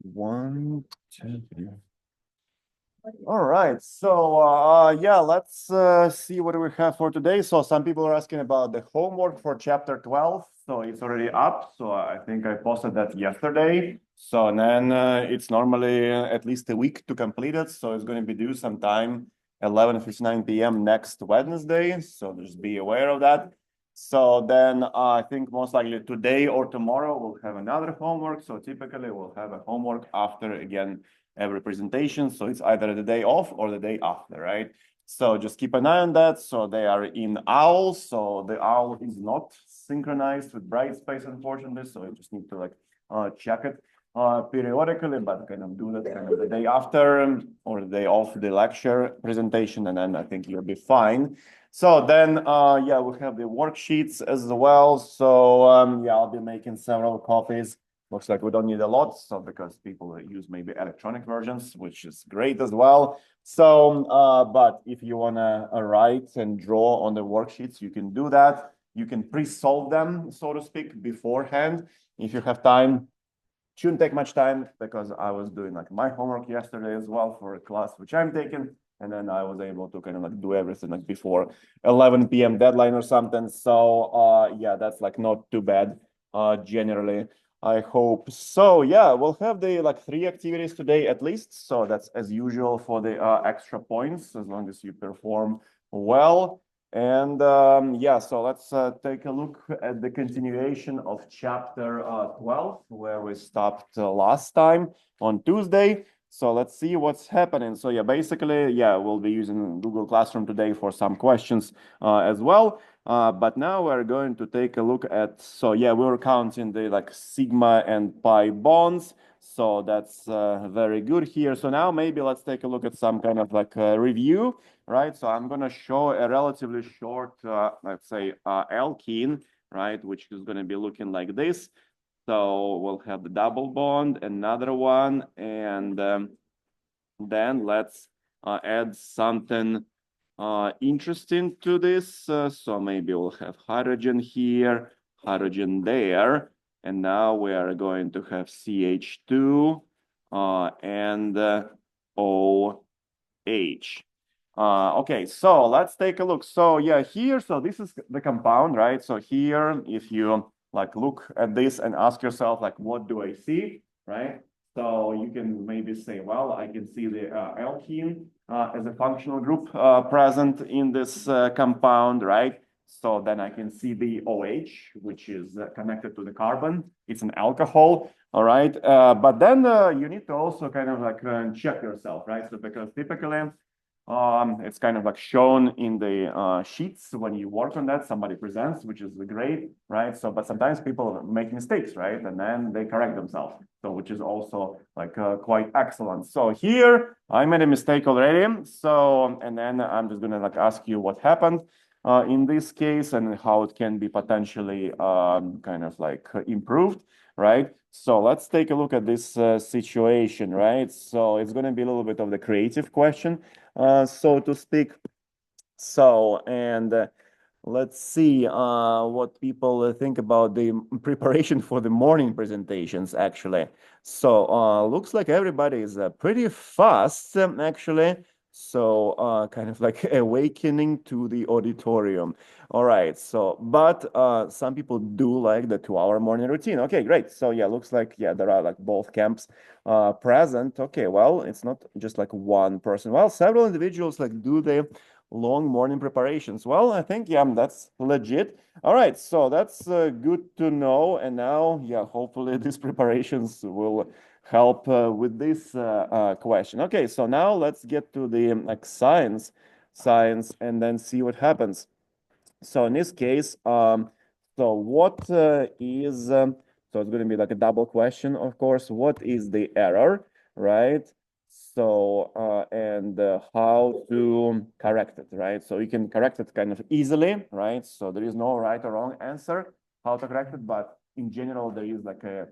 1, 2, 3. All right. So, yeah, let's see what we have for today. So some people are asking about the homework for chapter 12. So it's already up. So I think I posted that yesterday. So and then it's normally at least a week to complete it. So it's going to be due sometime 11:59 p.m. next Wednesday. So just be aware of that. So then I think most likely today or tomorrow we'll have another homework. So typically we'll have a homework after again every presentation. So it's either the day off or the day after, right? So just keep an eye on that. So they are in OWL. So the OWL is not synchronized with Brightspace, unfortunately. So you just need to like check it periodically, but kind of do that kind of the day after or the day of the lecture presentation, and then I think you'll be fine. So then, yeah, we have the worksheets as well. So yeah, I'll be making several copies. Looks like we don't need a lot, so because people use maybe electronic versions, which is great as well. So, but if you want to write and draw on the worksheets, you can do that. You can pre-solve them, so to speak, beforehand. If you have time, shouldn't take much time because I was doing like my homework yesterday as well for a class which I'm taking. And then I was able to kind of like do everything like before 11 p.m. deadline or something. So yeah, that's like not too bad generally. I hope so. Yeah, we'll have the like 3 activities today at least. So that's as usual for the extra points as long as you perform well. And yeah, so let's take a look at the continuation of chapter 12, where we stopped last time on Tuesday. So let's see what's happening. So yeah, basically, yeah, we'll be using Google Classroom today for some questions as well. But now we're going to take a look at, so yeah, we were counting the like sigma and pi bonds. So that's very good here. So now maybe let's take a look at some kind of like review, right? So I'm going to show a relatively short, let's say, alkene, right, which is going to be looking like this. So we'll have the double bond, another one, and then let's add something interesting to this. So maybe we'll have hydrogen here, hydrogen there, and now we are going to have CH2 and OH. Okay, so let's take a look. So yeah, here, so this is the compound, right? So here, if you like look at this and ask yourself, like, what do I see, right? So you can maybe say, well, I can see the alkene as a functional group present in this compound, right? So then I can see the OH, which is connected to the carbon. It's an alcohol, all right? But then you need to also kind of like check yourself, right? So because typically, it's kind of like shown in the sheets when you work on that, somebody presents, which is great, right? So, but sometimes people make mistakes, right? And then they correct themselves. So, which is also like quite excellent. So here, I made a mistake already. So, and then I'm just gonna like ask you what happened in this case and how it can be potentially kind of like improved, right? So let's take a look at this situation, right? So it's going to be a little bit of the creative question, so to speak. So, and let's see what people think about the preparation for the morning presentations, actually. So, looks like everybody is pretty fast, actually. So, kind of like awakening to the auditorium. All right. So, but some people do like the 2-hour morning routine. Okay, great. So, yeah, looks like, yeah, there are like both camps present. Okay, well, it's not just like one person. Well, several individuals like do the long morning preparations. Well, I think, yeah, that's legit. All right, so that's good to know. And now, yeah, hopefully these preparations will help with this question. Okay, so now let's get to the like science, and then see what happens. So in this case, so what is, so it's going to be like a double question, of course. What is the error, right? So, and how to correct it, right? So you can correct it kind of easily, right? So there is no right or wrong answer how to correct it, but in general, there is like a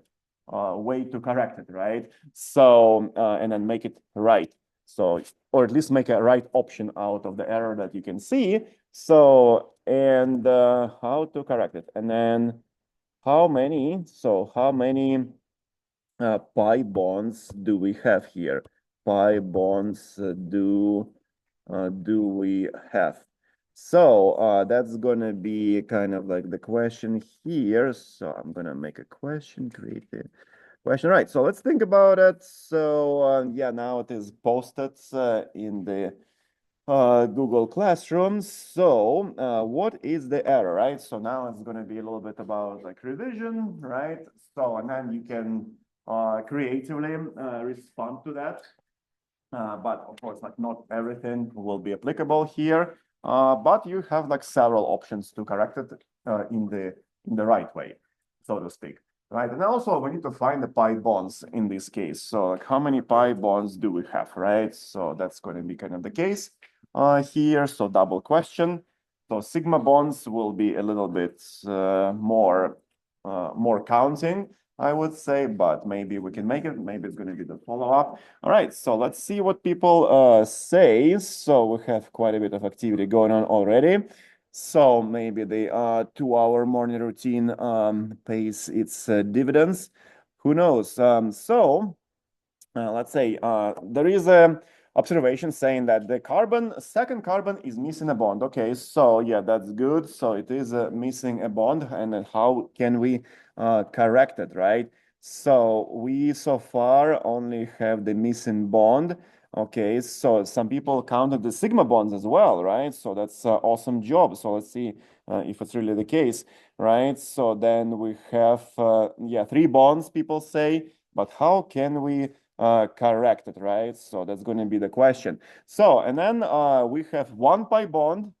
way to correct it, right? So, and then make it right. So, or at least make a right option out of the error that you can see. So, and how to correct it. And then how many pi bonds do we have here? Pi bonds do we have? So that's gonna be kind of like the question here. So I'm gonna make a question, create the question. Right. So let's think about it. So yeah, now it is posted in the Google Classroom. So what is the error, right? So now it's going to be a little bit about like revision, right? So and then you can creatively respond to that. But of course, like not everything will be applicable here. But you have like several options to correct it in the right way, so to speak. Right, and also we need to find the pi bonds in this case. So like how many pi bonds do we have, right? So that's going to be kind of the case here. So double question. So sigma bonds will be a little bit more counting, I would say, but maybe we can make it. Maybe it's going to be the follow-up. All right, so let's see what people say. So we have quite a bit of activity going on already. So maybe the 2-hour morning routine pays its dividends. Who knows? So let's say there is a observation saying that the second carbon is missing a bond. Okay, so yeah, that's good. So it is missing a bond, and then how can we correct it, right? So we so far only have the missing bond. Okay, so some people counted the sigma bonds as well, right? So that's an awesome job. So let's see if it's really the case, right? So then we have, yeah, 3 bonds, people say, but how can we correct it, right? So that's going to be the question. So, and then we have 1 pi bond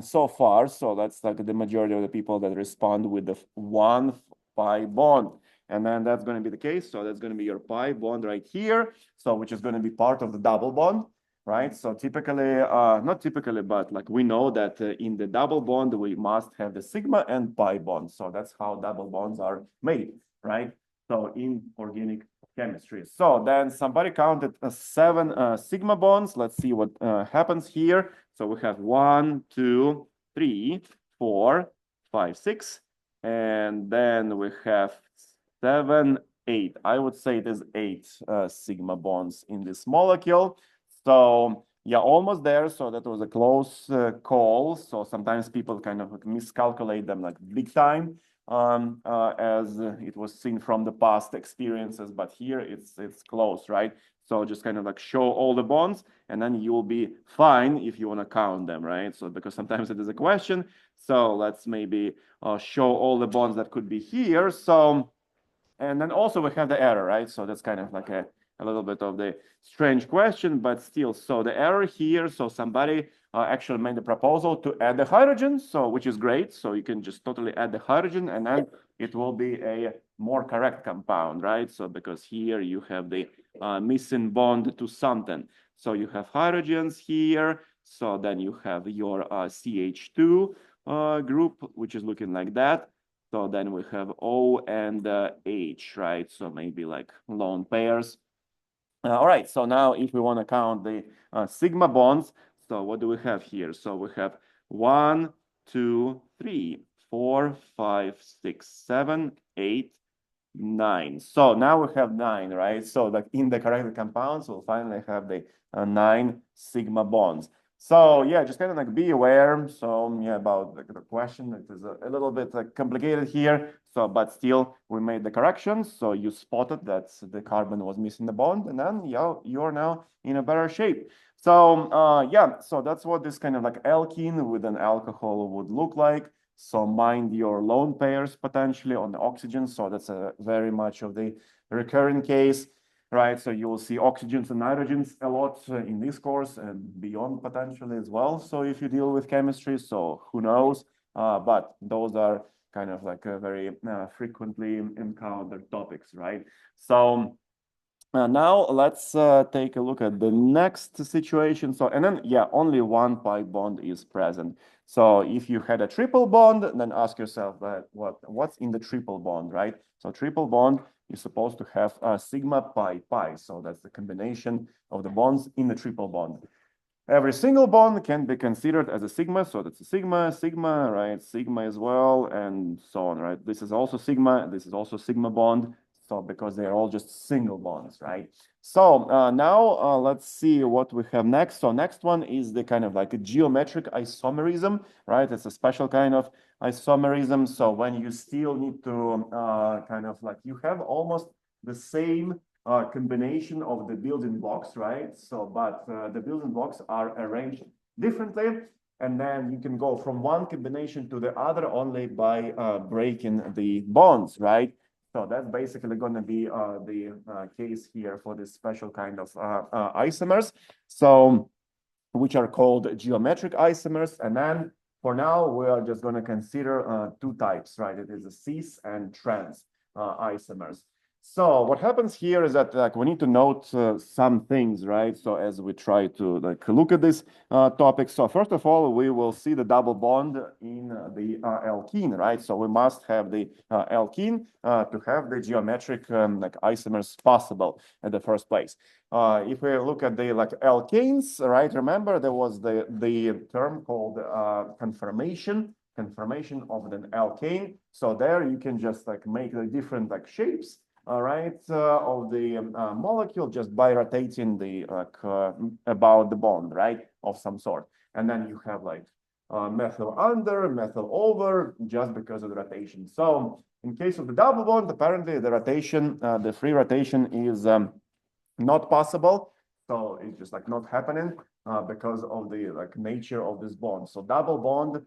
so far. So that's like the majority of the people that respond with the 1 pi bond. And then that's going to be the case. So that's going to be your pi bond right here. So which is going to be part of the double bond, right? So typically, not typically, but like we know that in the double bond, we must have the sigma and pi bond. So that's how double bonds are made, right? So in organic chemistry. So then somebody counted 7 sigma bonds. Let's see what happens here. So we have 1, 2, 3, 4, 5, 6, and then we have 7, 8. I would say it is 8 sigma bonds in this molecule. So yeah, almost there. So that was a close call. So sometimes people kind of miscalculate them like big time, as it was seen from the past experiences. But here it's close, right? So just kind of like show all the bonds, and then you will be fine if you want to count them, right? So because sometimes it is a question. So let's maybe show all the bonds that could be here. So, and then also we have the error, right? So that's kind of like a little bit of the strange question, but still. So the error here, so somebody actually made the proposal to add the hydrogen, so which is great. So you can just totally add the hydrogen, and then it will be a more correct compound, right? So because here you have the missing bond to something. So you have hydrogens here. So then you have your CH2 group, which is looking like that. So then we have O and H, right? So maybe like lone pairs. All right, so now if we want to count the sigma bonds, so what do we have here? So we have 1, 2, 3, 4, 5, 6, 7, 8, 9. So now we have 9, right? So like in the corrected compounds, we'll finally have the 9 sigma bonds. So yeah, just kind of like be aware. So yeah, about the question, it is a little bit complicated here. So, but still, we made the corrections. So you spotted that the carbon was missing the bond, and then yeah, you're now in a better shape. So yeah, so that's what this kind of like alkene with an alcohol would look like. So mind your lone pairs potentially on the oxygen. So that's a very much of the recurring case, right? So you will see oxygens and nitrogens a lot in this course and beyond potentially as well. So if you deal with chemistry, so who knows? But those are kind of like a very frequently encountered topics, right? So now let's take a look at the next situation. So, and then, yeah, only 1 pi bond is present. So if you had a triple bond, then ask yourself that what's in the triple bond, right? So triple bond is supposed to have a sigma pi pi. So that's the combination of the bonds in the triple bond. Every single bond can be considered as a sigma, so that's a sigma, sigma, right? Sigma as well, and so on, right? This is also sigma, this is also sigma bond. So because they're all just single bonds, right? So now let's see what we have next. So next one is the kind of like a geometric isomerism, right? It's a special kind of isomerism. So when you still need to kind of like you have almost the same combination of the building blocks, right? So but the building blocks are arranged differently. And then you can go from one combination to the other only by breaking the bonds, right? So that's basically going to be the case here for this special kind of isomers. So which are called geometric isomers. And then for now, we are just going to consider two types, right? It is the cis and trans isomers. So what happens here is that like we need to note some things, right? So as we try to like look at this topic. So first of all, we will see the double bond in the alkene, right? So we must have the alkene to have the geometric like isomers possible at the first place. If we look at the like alkanes, right? Remember there was the term called conformation of an alkane. So there you can just like make the different like shapes, all right, of the molecule just by rotating the about the bond, right, of some sort. And then you have like methyl under, methyl over, just because of the rotation. So in case of the double bond, apparently the rotation, the free rotation is not possible. So it's just like not happening because of the like nature of this bond. So double bond,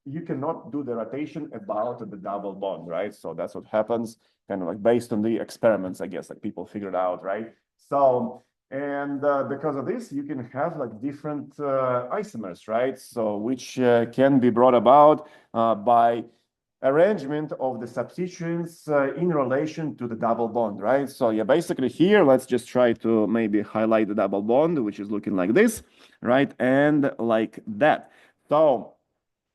you cannot do the rotation about the double bond, right? So that's what happens kind of like based on the experiments, I guess, like people figured out, right? So, and because of this, you can have like different isomers, right? So which can be brought about by arrangement of the substituents in relation to the double bond, right? So yeah, basically here, let's just try to maybe highlight the double bond, which is looking like this, right? And like that. So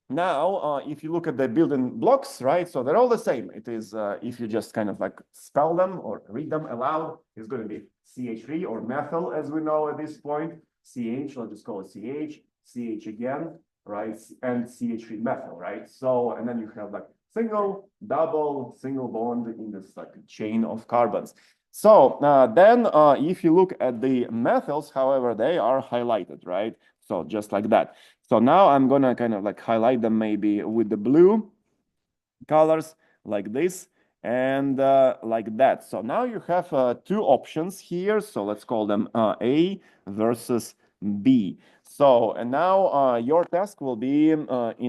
now, if you look at the building blocks, right? So they're all the same. It is, if you just kind of like spell them or read them aloud, it's going to be CH3 or methyl, as we know at this point. CH, let's just call it CH, CH again, right? And CH3 methyl, right? So, and then you have like single, double, single bond in this like chain of carbons. So then if you look at the methyls, however, they are highlighted, right? So just like that. So now I'm gonna kind of like highlight them maybe with the blue colors like this and like that. So now you have two options here. So let's call them A versus B. So, and now your task will be in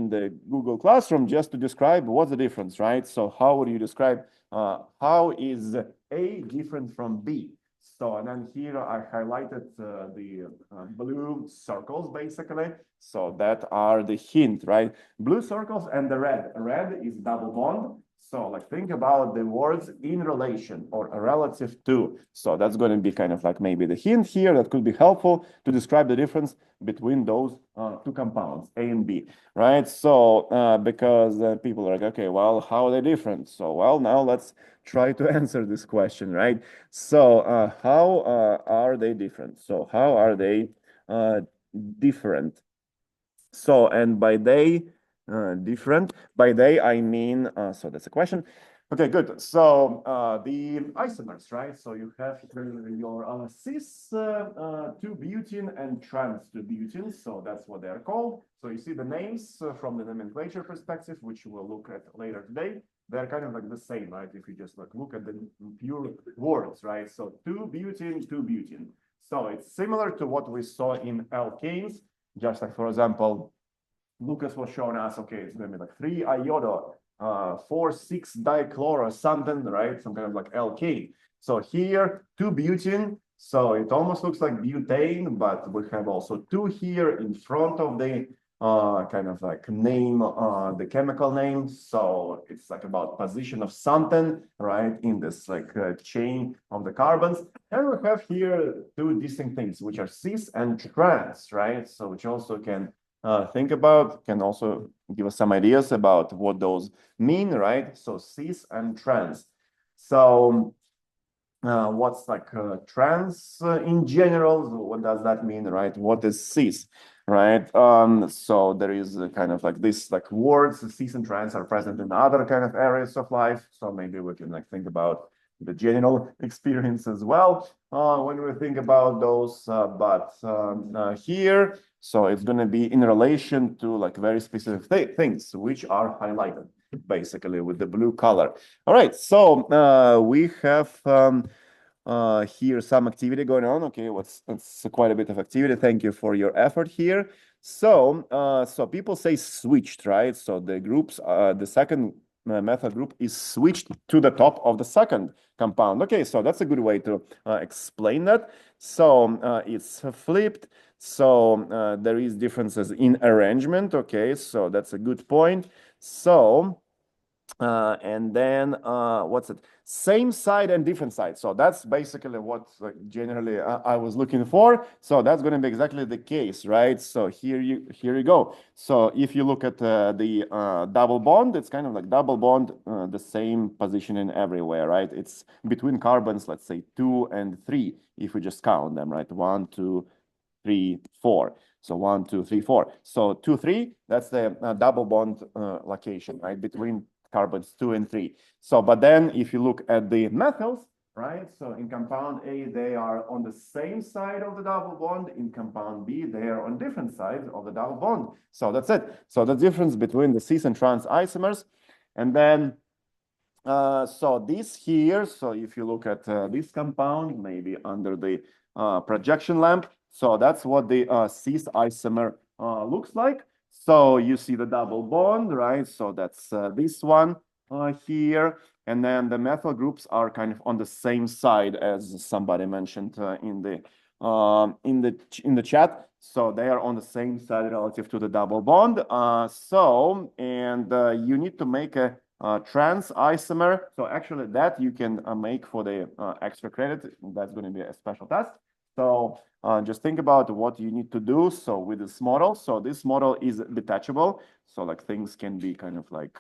the Google Classroom just to describe what's the difference, right? So how would you describe how is A different from B? So, and then here I highlighted the blue circles, basically. So that are the hint, right? Blue circles and the red. Red is double bond. So like think about the words in relation or relative to. So that's going to be kind of like maybe the hint here that could be helpful to describe the difference between those two compounds, A and B, right? So because people are like, okay, well, how are they different? So, well, now let's try to answer this question, right? So how are they different? So how are they different? So, and by they, different, by they, I mean, so that's a question. Okay, good. So the isomers, right? So you have your cis 2-butene and trans 2-butene. So that's what they're called. So you see the names from the nomenclature perspective, which we'll look at later today. They're kind of like the same, right? If you just like look at the pure words, right? So 2-butene, 2-butene. So it's similar to what we saw in alkanes. Just like, for example, Lucas was showing us, okay, it's going to be like 3-iodo, 4,6-dichloro, something, right? Some kind of like alkane. So here, 2-butene. So it almost looks like butane, but we have also 2 here in front of the kind of like name, the chemical name. So it's like about position of something, right, in this like chain of the carbons. And we have here 2 distinct things, which are cis and trans, right? So which also can think about, can also give us some ideas about what those mean, right? So cis and trans. So what's like trans in general? What does that mean, right? What is cis, right? So there is kind of like this, like words, cis and trans are present in other kind of areas of life. So maybe we can like think about the general experience as well when we think about those. But here, so it's going to be in relation to like very specific things which are highlighted basically with the blue color. All right, so we have here some activity going on. Okay, it's quite a bit of activity. Thank you for your effort here. So people say switched, right? So the groups, the second methyl group is switched to the top of the second compound. Okay, so that's a good way to explain that. So it's flipped. So there is differences in arrangement. Okay, so that's a good point. So and then what's it? Same side and different side. So that's basically what generally I was looking for. So that's going to be exactly the case, right? So here you go. So if you look at the double bond, it's kind of like double bond, the same positioning everywhere, right? It's between carbons, let's say 2 and 3, if we just count them, right? 1, 2, 3, 4. So 1, 2, 3, 4. So 2, 3, that's the double bond location, right? Between carbons 2 and 3. So, but then if you look at the methyls, right? So in compound A, they are on the same side of the double bond. In compound B, they are on different sides of the double bond. So that's it. So the difference between the cis and trans isomers. And then, so this here, so if you look at this compound, maybe under the projection lamp, so that's what the cis isomer looks like. So you see the double bond, right? So that's this one here. And then the methyl groups are kind of on the same side as somebody mentioned in the chat. So they are on the same side relative to the double bond. You need to make a trans isomer. So actually that you can make for the extra credit. That's going to be a special test. So just think about what you need to do. So with this model, so this model is detachable. So like things can be kind of like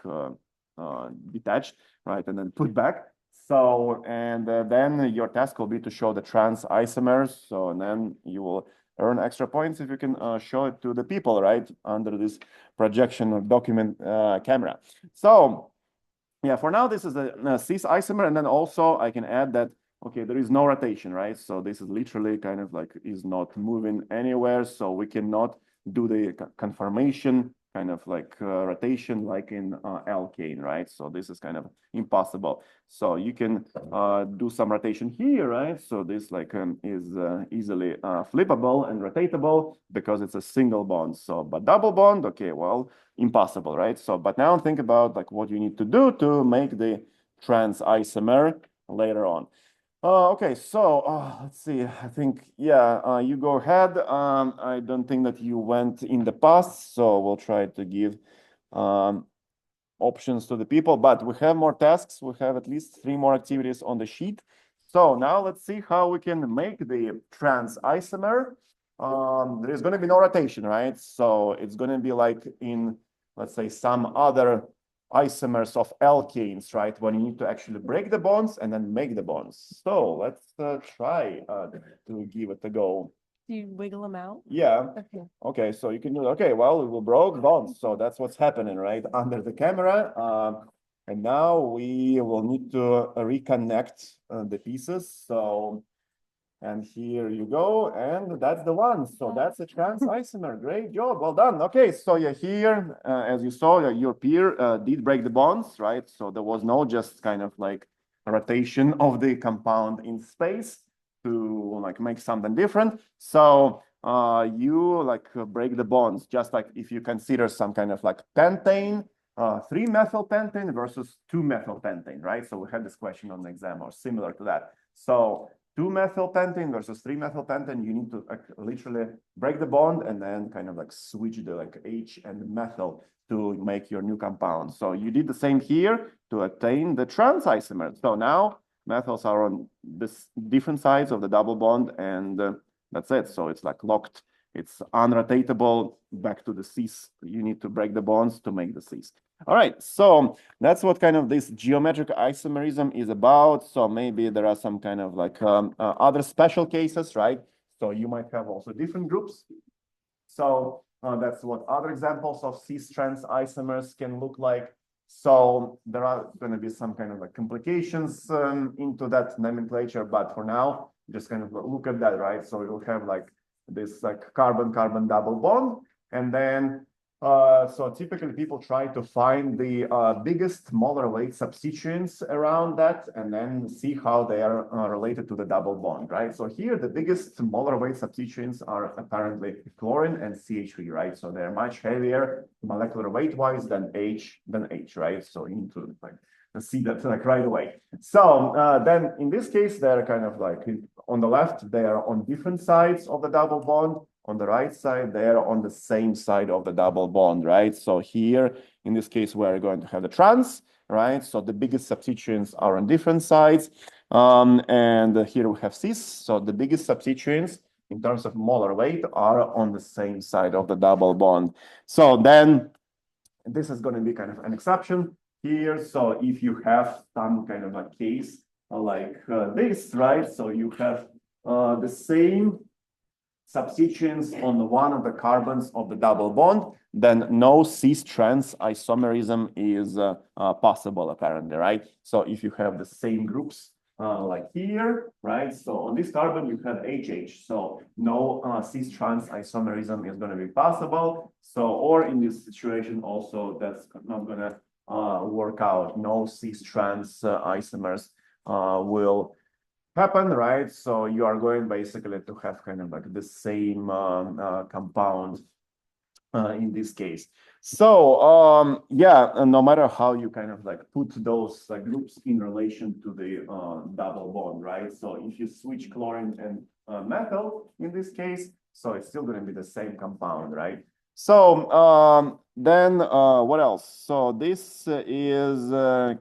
detached, right? And then put back. So, and then your task will be to show the trans isomers. So, and then you will earn extra points if you can show it to the people, right? Under this projection or document camera. So, yeah, for now, this is a cis isomer. And then also I can add that, okay, there is no rotation, right? So this is literally kind of like is not moving anywhere. So we cannot do the conformation kind of like rotation like in alkane, right? So this is kind of impossible. So you can do some rotation here, right? So this like is easily flippable and rotatable because it's a single bond. So, but double bond, okay, well, impossible, right? So, but now think about like what you need to do to make the trans isomer later on. Okay, so let's see. I think, yeah, you go ahead. I don't think that you went in the past, so we'll try to give options to the people, but we have more tasks. We have at least 3 more activities on the sheet. So now let's see how we can make the trans isomer. There is going to be no rotation, right? So it's going to be like in, let's say, some other isomers of alkanes, right? When you need to actually break the bonds and then make the bonds. So let's try to give it a go. Do you wiggle them out? Yeah. Okay. Okay, so you can do, okay, well, we broke bonds. So that's what's happening, right? Under the camera. And now we will need to reconnect the pieces. So, and here you go. And that's the one. So that's a trans isomer. Great job. Well done. Okay, so yeah, here, as you saw, your peer did break the bonds, right? So there was no just kind of like rotation of the compound in space to like make something different. So you like break the bonds, just like if you consider some kind of like pentane, 3-methylpentane versus 2-methylpentane, right? So we had this question on the exam or similar to that. So 2-methylpentane versus 3-methylpentane, you need to literally break the bond and then kind of like switch the like H and methyl to make your new compound. So you did the same here to attain the trans isomer. So now methyls are on this different sides of the double bond, and that's it. So it's like locked. It's unrotatable back to the cis. You need to break the bonds to make the cis. All right, so that's what kind of this geometric isomerism is about. So maybe there are some kind of like other special cases, right? So you might have also different groups. So that's what other examples of cis-trans isomers can look like. So there are going to be some kind of like complications into that nomenclature, but for now, just kind of look at that, right? So you'll have like this like carbon-carbon double bond, and then so typically people try to find the biggest molar weight substituents around that and then see how they are related to the double bond, right? So here the biggest molar weight substituents are apparently chlorine and CH3, right? So they're much heavier molecular weight-wise than H, right? So you need to like see that like right away. So then in this case, they're kind of like on the left, they are on different sides of the double bond. On the right side, they are on the same side of the double bond, right? So here, in this case, we're going to have the trans, right? So the biggest substituents are on different sides. And here we have cis. So the biggest substituents in terms of molar weight are on the same side of the double bond. So then this is going to be kind of an exception here. So if you have some kind of a case like this, right? So you have the same substituents on one of the carbons of the double bond, then no cis-trans isomerism is possible, apparently, right? So if you have the same groups like here, right? So on this carbon, you have HH, so no cis-trans isomerism is going to be possible. So, or in this situation also, that's not going to work out. No cis-trans isomers will happen, right? So you are going basically to have kind of like the same compound in this case. So yeah, no matter how you kind of like put those groups in relation to the double bond, right? So if you switch chlorine and metal in this case, so it's still going to be the same compound, right? So then what else? So this is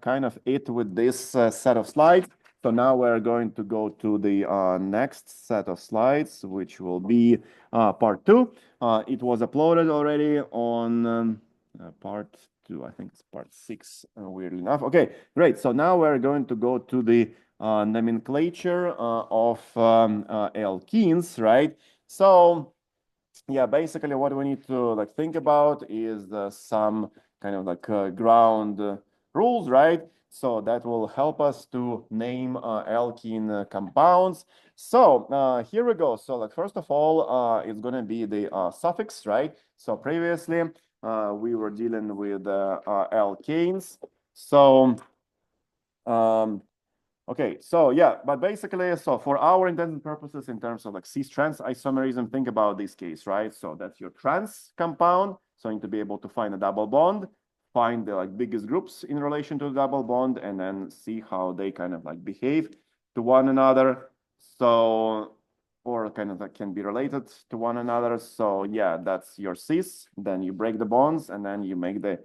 kind of it with this set of slides. So now we're going to go to the next set of slides, which will be part 2. It was uploaded already on part 2. I think it's part 6, weirdly enough. Okay, great. So now we're going to go to the nomenclature of alkenes, right? So yeah, basically what we need to like think about is some kind of like ground rules, right? So that will help us to name alkene compounds. So here we go. So like first of all, it's going to be the suffix, right? So previously we were dealing with alkanes. So okay, so yeah, but basically, so for our intended purposes, in terms of like cis-trans isomerism, think about this case, right? So that's your trans compound. So you need to be able to find a double bond, find the like biggest groups in relation to the double bond, and then see how they kind of like behave to one another. So, or kind of like can be related to one another. So yeah, that's your cis. Then you break the bonds, and then you make the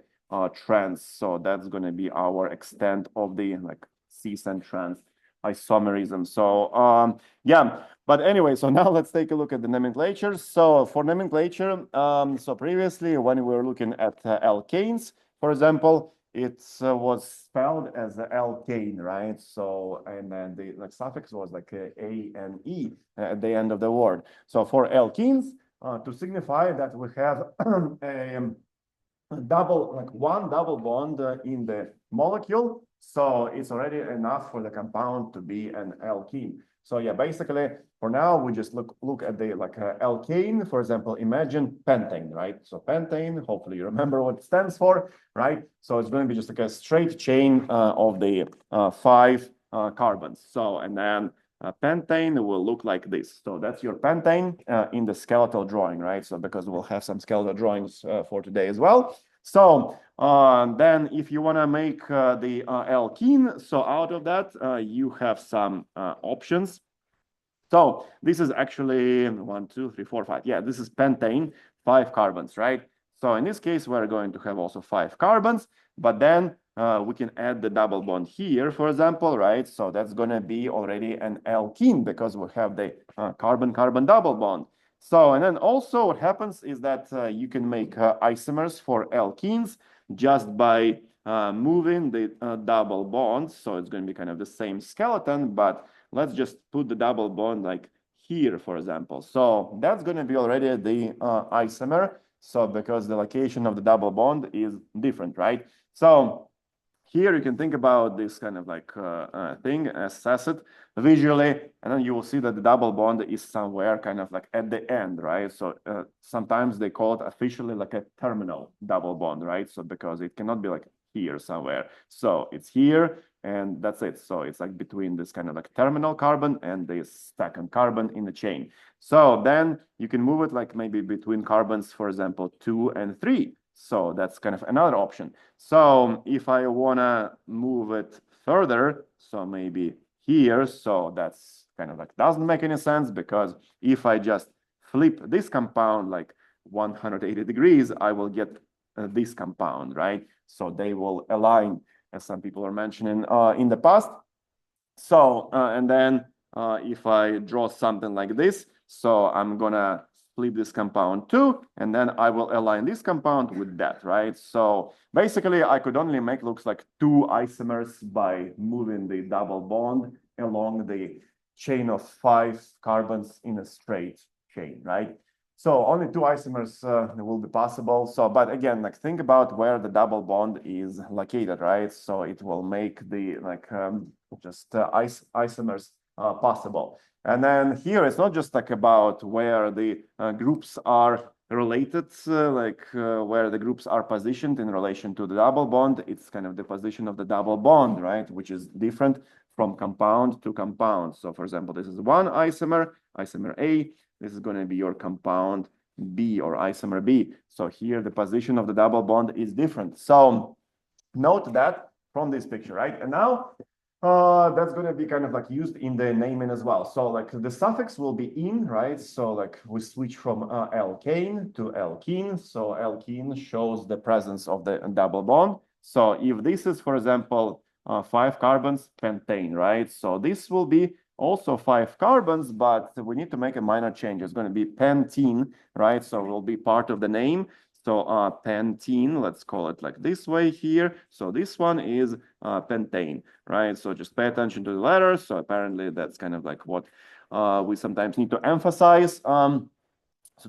trans. So that's going to be our extent of the like cis and trans isomerism. So yeah, but anyway, so now let's take a look at the nomenclature. So for nomenclature, so previously when we were looking at alkanes, for example, it was spelled as alkane, right? So and then the like suffix was like a and e at the end of the word. So for alkenes, to signify that we have a double, like one double bond in the molecule, so it's already enough for the compound to be an alkene. So yeah, basically for now we just look at the like alkane. For example, imagine pentane, right? So pentane, hopefully you remember what it stands for, right? So it's going to be just like a straight chain of the 5 carbons. So and then pentane will look like this. So that's your pentane in the skeletal drawing, right? So because we'll have some skeletal drawings for today as well. So then if you want to make the alkene, so out of that, you have some options. So this is actually 1, 2, 3, 4, 5. Yeah, this is pentane, 5 carbons, right? So in this case, we're going to have also 5 carbons, but then we can add the double bond here, for example, right? So that's going to be already an alkene because we have the carbon-carbon double bond. So, and then also what happens is that you can make isomers for alkenes just by moving the double bonds. So it's going to be kind of the same skeleton, but let's just put the double bond like here, for example. So that's going to be already the isomer. So because the location of the double bond is different, right? So here you can think about this kind of like thing, assess it visually, and then you will see that the double bond is somewhere kind of like at the end, right? So sometimes they call it officially like a terminal double bond, right? So because it cannot be like here somewhere. So it's here, and that's it. So it's like between this kind of like terminal carbon and this second carbon in the chain. So then you can move it like maybe between carbons, for example, 2 and 3. So that's kind of another option. So if I want to move it further, so maybe here, so that's kind of like doesn't make any sense, because if I just flip this compound like 180 degrees, I will get this compound, right? So they will align, as some people are mentioning in the past. So, and then if I draw something like this, so I'm gonna flip this compound too, and then I will align this compound with that, right? So basically I could only make looks like 2 isomers by moving the double bond along the chain of 5 carbons in a straight chain, right? So only 2 isomers will be possible. So, but again, like think about where the double bond is located, right? So it will make the like just isomers possible. And then here it's not just like about where the groups are related, where the groups are positioned in relation to the double bond. It's kind of the position of the double bond, right? Which is different from compound to compound. So for example, this is one isomer, isomer A. This is going to be your compound B or isomer B. So here the position of the double bond is different. So note that from this picture, right? And now that's going to be kind of like used in the naming as well. So like the suffix will be in, right? So like we switch from alkane to alkene. So alkene shows the presence of the double bond. So if this is, for example, 5 carbons, pentane, right? So this will be also 5 carbons, but we need to make a minor change. It's going to be pentene, right? So it will be part of the name. So pentene, let's call it like this way here. So this one is pentane, right? So just pay attention to the letters. So apparently that's kind of like what we sometimes need to emphasize. So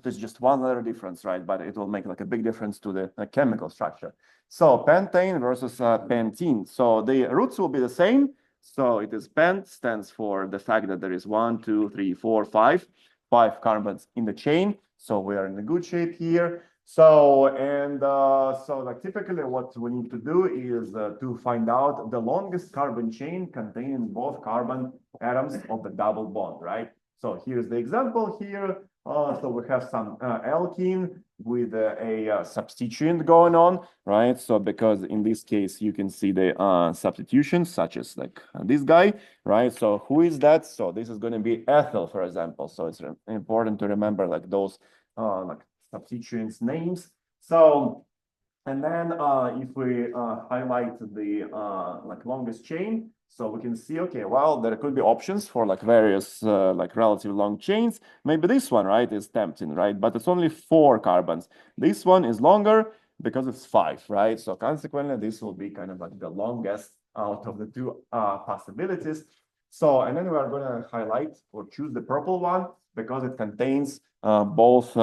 there's just one letter difference, right? But it will make like a big difference to the chemical structure. So pentane versus pentene. So the roots will be the same. So it is pent, stands for the fact that there is 1, 2, 3, 4, 5 carbons in the chain. So we are in a good shape here. So, and so like typically what we need to do is to find out the longest carbon chain containing both carbon atoms of the double bond, right? So here's the example here. So we have some alkene with a substituent going on, right? So because in this case, you can see the substitutions such as like this guy, right? So who is that? So this is going to be ethyl, for example. So it's important to remember like those like substituents names. So, and then if we highlight the like longest chain, so we can see, okay, well, there could be options for like various like relatively long chains. Maybe this one, right, is tempting, right? But it's only 4 carbons. This one is longer because it's 5, right? So consequently, this will be kind of like the longest out of the 2 possibilities. So, and then we are going to highlight or choose the purple one because it contains both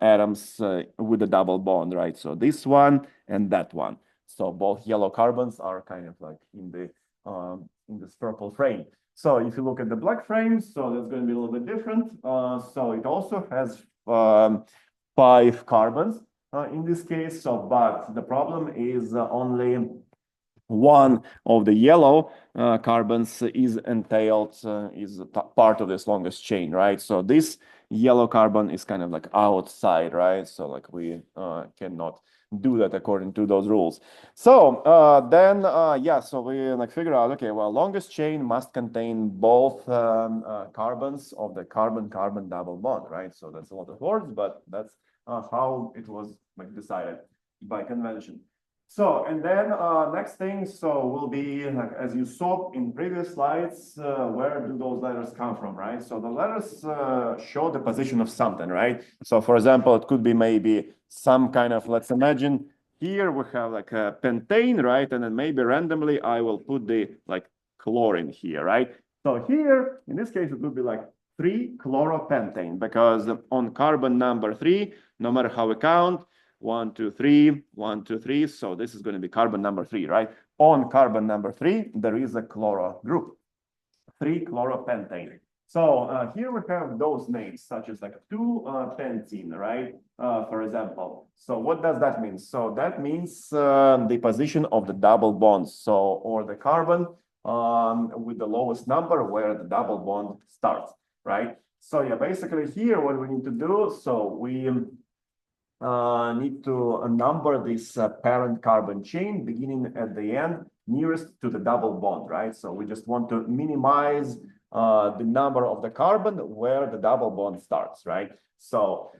atoms with a double bond, right? So this one and that one. So both yellow carbons are kind of like in this purple frame. So if you look at the black frame, so that's going to be a little bit different. So it also has 5 carbons in this case. So, but the problem is only one of the yellow carbons is entailed, is part of this longest chain, right? So this yellow carbon is kind of like outside, right? So like we cannot do that according to those rules. So then, yeah, so we like figure out, okay, well, longest chain must contain both carbons of the carbon-carbon double bond, right? So that's a lot of words, but that's how it was like decided by convention. So, and then next thing, so will be, like, as you saw in previous slides, where do those letters come from, right? So the letters show the position of something, right? So for example, it could be maybe some kind of, let's imagine here we have like a pentane, right? And then maybe randomly I will put the like chlorine here, right? So here, in this case, it would be like 3-chloropentane, because on carbon number 3, no matter how we count, 1, 2, 3, 1, 2, 3. So this is going to be carbon number 3, right? On carbon number 3, there is a chloro group, 3-chloropentane. So here we have those names, such as like 2-pentene, right? For example. So what does that mean? So that means the position of the double bonds. So, or the carbon with the lowest number where the double bond starts, right? So yeah, basically here what we need to do, so we need to number this parent carbon chain beginning at the end nearest to the double bond, right? So we just want to minimize the number of the carbon where the double bond starts, right? So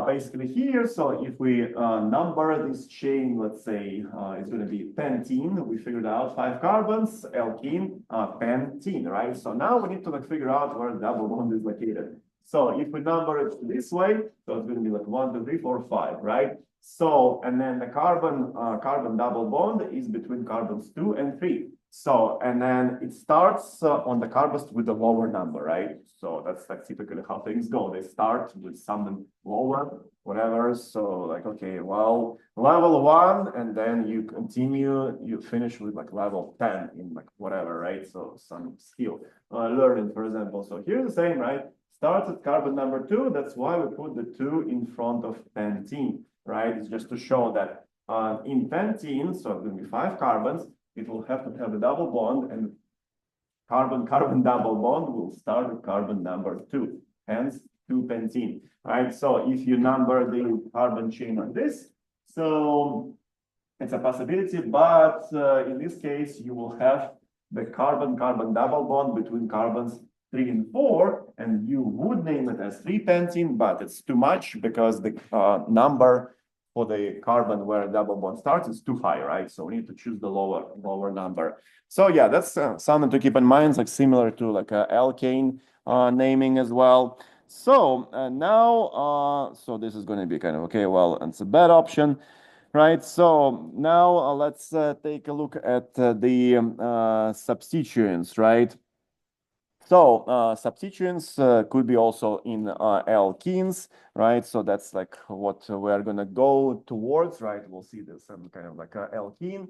basically here, so if we number this chain, let's say it's going to be pentene, we figured out 5 carbons, alkene, pentene, right? So now we need to like figure out where the double bond is located. So if we number it this way, so it's going to be like 1, 2, 3, 4, 5, right? So, and then the carbon double bond is between carbons 2 and 3. So, and then it starts on the carbons with the lower number, right? So that's like typically how things go. They start with something lower, whatever. So like, okay, well, level 1, and then you continue, you finish with like level 10 in like whatever, right? So some skill learning, for example. So here's the same, right? Starts at carbon number 2. That's why we put the 2 in front of pentene, right? It's just to show that in pentene, so it's going to be 5 carbons, it will have to have a double bond, and carbon double bond will start with carbon number 2, hence 2-pentene, right? So if you number the carbon chain on this, so it's a possibility, but in this case, you will have the carbon double bond between carbons 3 and 4, and you would name it as 3-pentene, but it's too much because the number for the carbon where a double bond starts is too high, right? So we need to choose the lower number. So yeah, that's something to keep in mind. It's like similar to like alkane naming as well. So now, so this is going to be kind of okay. Well, it's a bad option, right? So now let's take a look at the substituents, right? So substituents could be also in alkenes, right? So that's like what we're gonna go towards, right? We'll see this kind of like alkene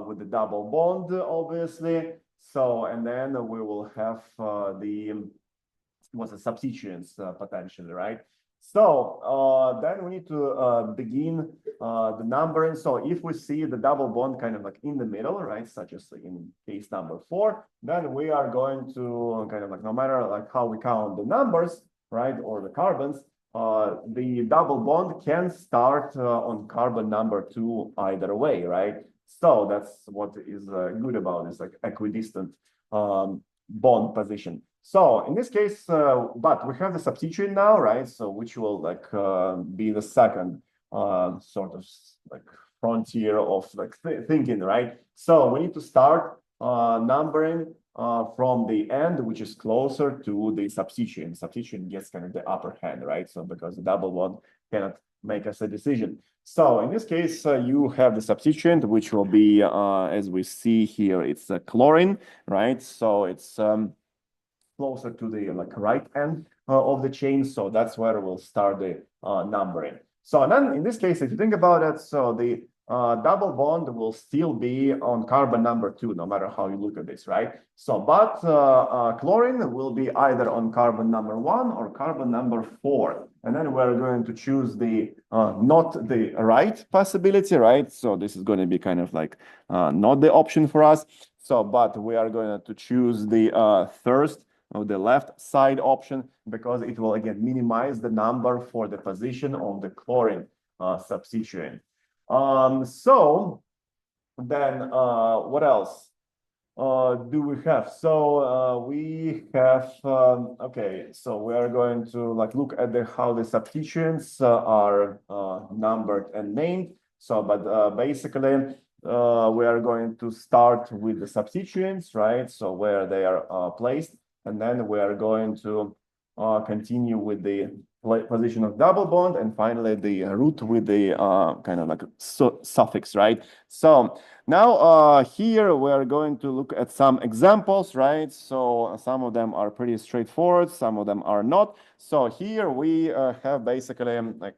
with the double bond, obviously. So, and then we will have what's the substituents potentially, right? So then we need to begin the numbering. So if we see the double bond kind of like in the middle, right, such as in case number 4, then we are going to kind of like, no matter like how we count the numbers, right, or the carbons, the double bond can start on carbon number 2 either way, right? So that's what is good about this like equidistant bond position. So in this case, but we have the substituent now, right? So which will like be the second sort of like frontier of like thinking, right? So we need to start numbering from the end, which is closer to the substituent. Substituent gets kind of the upper hand, right? So because the double bond cannot make us a decision. So in this case, you have the substituent, which will be, as we see here, it's chlorine, right? So it's closer to the like right end of the chain. So that's where we'll start the numbering. So then in this case, if you think about it, so the double bond will still be on carbon number 2, no matter how you look at this, right? So, but chlorine will be either on carbon number 1 or carbon number 4. And then we're going to choose the not the right possibility, right? So this is going to be kind of like not the option for us. So, but we are going to choose the first of the left side option because it will again minimize the number for the position of the chlorine substituent. So then what else do we have? So we have okay, so we are going to like look at how the substituents are numbered and named. So but basically we are going to start with the substituents, right? So where they are placed. And then we are going to continue with the position of double bond, and finally the root with the kind of like suffix, right? So now here we are going to look at some examples, right? So some of them are pretty straightforward, some of them are not. So here we have basically like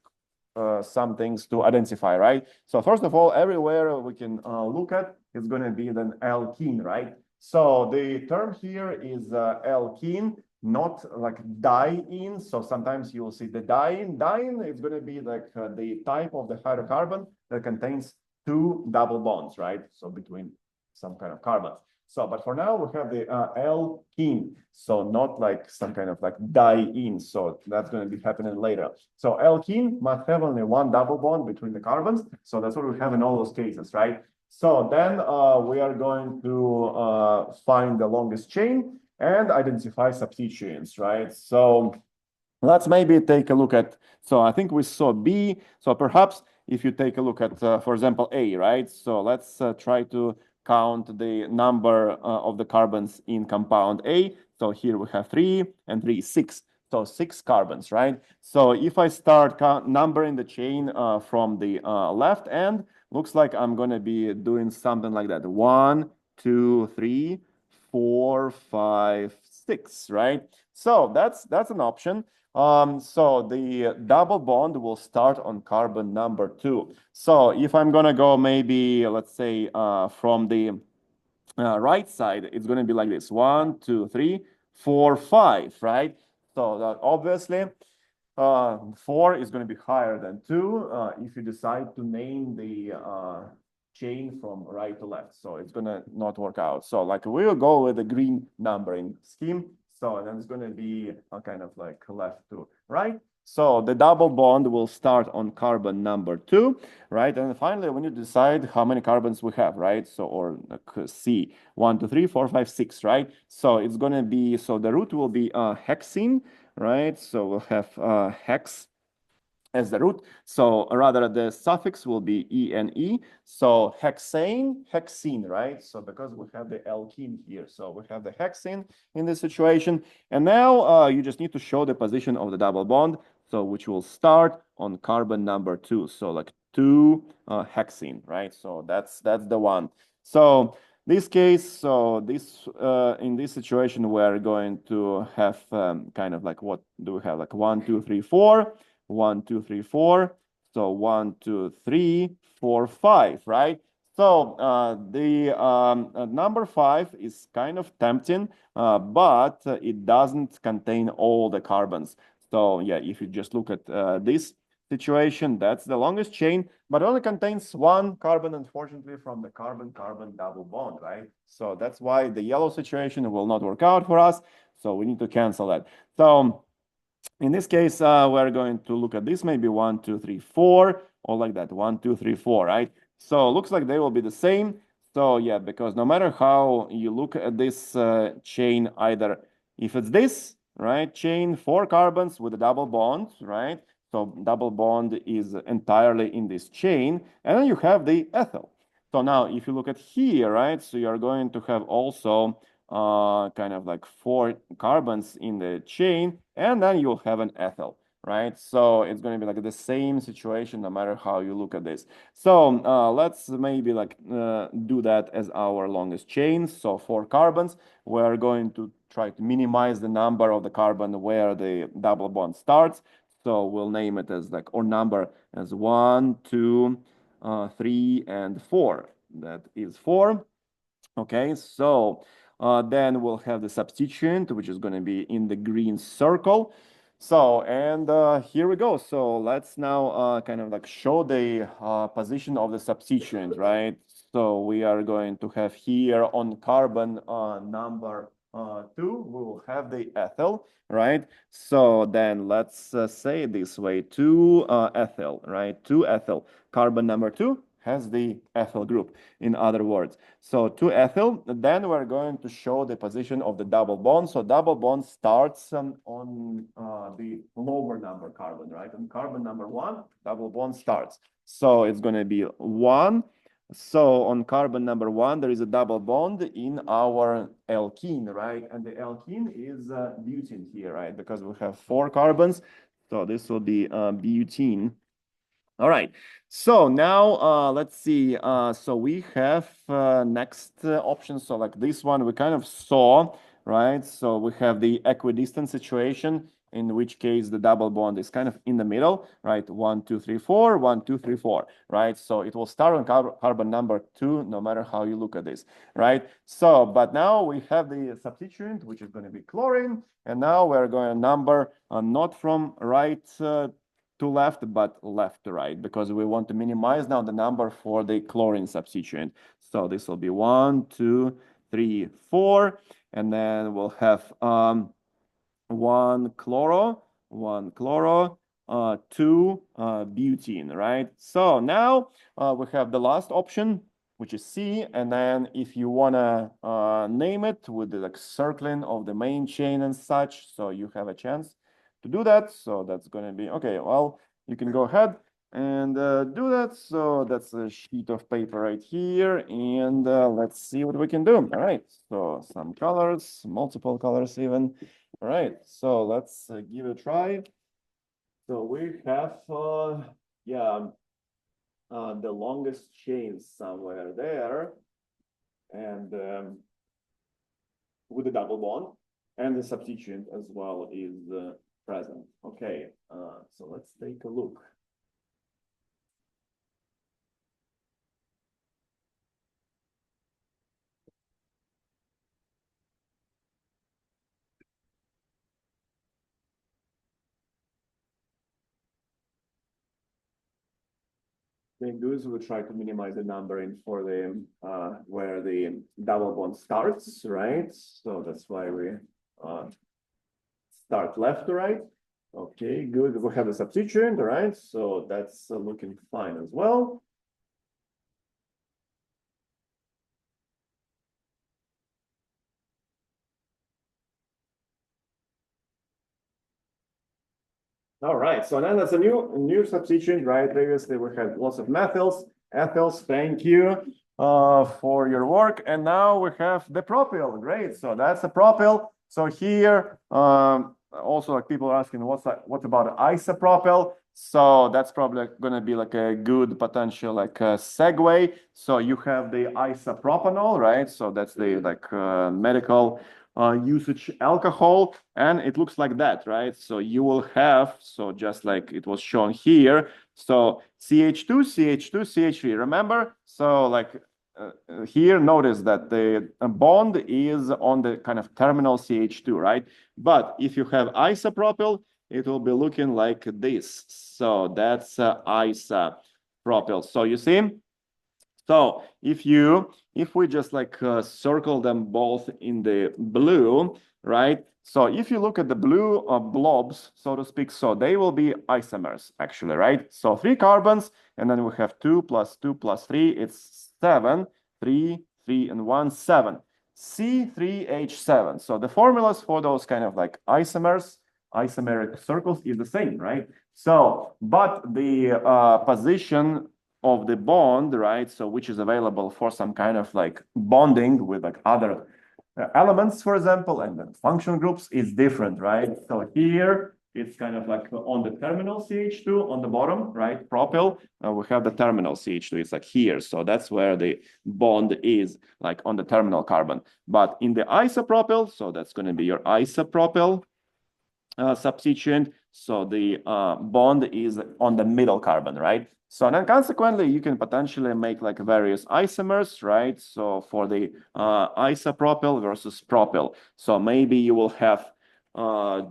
some things to identify, right? So first of all, everywhere we can look at, it's going to be an alkene, right? So the term here is alkene, not like diene. So sometimes you will see the diene. Diene is going to be like the type of the hydrocarbon that contains two double bonds, right? So between some kind of carbons. So, but for now, we have the alkene. So not like some kind of like diene. So that's going to be happening later. So alkene must have only one double bond between the carbons. So that's what we have in all those cases, right? So then we are going to find the longest chain and identify substituents, right? So let's maybe take a look at, so I think we saw B. So perhaps if you take a look at, for example, A, right? So let's try to count the number of the carbons in compound A. So here we have 3 and 3, 6. So 6 carbons, right? So if I start numbering the chain from the left end, looks like I'm going to be doing something like that. 1, 2, 3, 4, 5, 6, right? So that's an option. So the double bond will start on carbon number 2. So if I'm going to go maybe, let's say, from the right side, it's going to be like this. 1, 2, 3, 4, 5, right? So obviously, 4 is going to be higher than 2 if you decide to name the chain from right to left. So it's going to not work out. So like we'll go with the green numbering scheme. So then it's going to be a kind of like left to right. So the double bond will start on carbon number 2, right? And finally, when you decide how many carbons we have, right? So, or C, 1, 2, 3, 4, 5, 6, right? So it's going to be, so the root will be hexene, right? So we'll have hex as the root. So rather the suffix will be ene. So hexane, hexene, right? So because we have the alkene here, so we have the hexene in this situation. And now you just need to show the position of the double bond, so which will start on carbon number 2. So like 2 hexene, right? So that's the one. So this case, so this in this situation, we're going to have kind of like, what do we have? Like 1, 2, 3, 4. 1, 2, 3, 4. So 1, 2, 3, 4, 5, right? So the number 5 is kind of tempting, but it doesn't contain all the carbons. So yeah, if you just look at this situation, that's the longest chain, but only contains one carbon, unfortunately, from the carbon-carbon double bond, right? So that's why the yellow situation will not work out for us. So we need to cancel that. So in this case, we're going to look at this, maybe 1, 2, 3, 4, or like that, 1, 2, 3, 4, right? So it looks like they will be the same. So yeah, because no matter how you look at this chain, either if it's this, right, chain, 4 carbons with a double bond, right? So double bond is entirely in this chain, and then you have the ethyl. So now if you look at here, right, so you're going to have also kind of like 4 carbons in the chain, and then you'll have an ethyl, right? So it's going to be like the same situation no matter how you look at this. So let's maybe like do that as our longest chain. So 4 carbons, we're going to try to minimize the number of the carbon where the double bond starts. So we'll name it as like, or number as 1, 2, 3, and 4. That is 4. Okay, so then we'll have the substituent, which is going to be in the green circle. So, and here we go. So let's now kind of like show the position of the substituent, right? So we are going to have here on carbon number 2, we will have the ethyl, right? So then let's say it this way, 2 ethyl, right? 2 ethyl. Carbon number 2 has the ethyl group, in other words. So 2 ethyl, then we're going to show the position of the double bond. So double bond starts on the lower number carbon, right? On carbon number 1, double bond starts. So it's going to be 1. So on carbon number 1, there is a double bond in our alkene, right? And the alkene is butene here, right? Because we have 4 carbons. So this will be butene. All right, so now let's see. So we have next option. So like this one, we kind of saw, right? So we have the equidistant situation in which case the double bond is kind of in the middle, right? 1, 2, 3, 4, 1, 2, 3, 4, right? So it will start on carbon number 2, no matter how you look at this, right? So, but now we have the substituent, which is going to be chlorine, and now we're going to number not from right to left, but left to right, because we want to minimize now the number for the chlorine substituent. So this will be 1, 2, 3, 4, and then we'll have one chloro, two butene, right? So now we have the last option, which is C, and then if you wanna name it with the like circling of the main chain and such, so you have a chance to do that. So that's gonna be okay. Well, you can go ahead and do that. So that's a sheet of paper right here, and let's see what we can do. All right, so some colors, multiple colors even. All right, so let's give it a try. So we have, the longest chain somewhere there, and with the double bond, and the substituent as well is present. Okay, so let's take a look. Then goes, we try to minimize the numbering for the where the double bond starts, right? So that's why we start left to right. Okay, good. We have a substituent, right? So that's looking fine as well. All right, so then that's a new substituent, right? Previously we had lots of methyls, ethyls. Thank you for your work. And now we have the propyl. Great. So that's the propyl. So here also like people are asking what about isopropyl? So that's probably going to be like a good potential like segue. So you have the isopropanol, right? So that's the like medical usage alcohol, and it looks like that, right? So you will have, so just like it was shown here, so CH2, CH2, CH3, remember? So like here, notice that the bond is on the kind of terminal CH2, right? But if you have isopropyl, it will be looking like this. So that's isopropyl. So you see, so if we just like circle them both in the blue, right? So if you look at the blue blobs, so to speak, so they will be isomers actually, right? So 3 carbons, and then we have 2 plus 2 plus 3, it's 7, 3, 3, and 1, 7. C3H7. So the formulas for those kind of like isomers, isomeric circles is the same, right? So, but the position of the bond, right? So which is available for some kind of like bonding with like other elements, for example, and then function groups is different, right? So here it's kind of like on the terminal CH2 on the bottom, right? Propyl, we have the terminal CH2, it's like here. So that's where the bond is like on the terminal carbon. But in the isopropyl, so that's going to be your isopropyl substituent. So the bond is on the middle carbon, right? So then consequently, you can potentially make like various isomers, right? So for the isopropyl versus propyl. So maybe you will have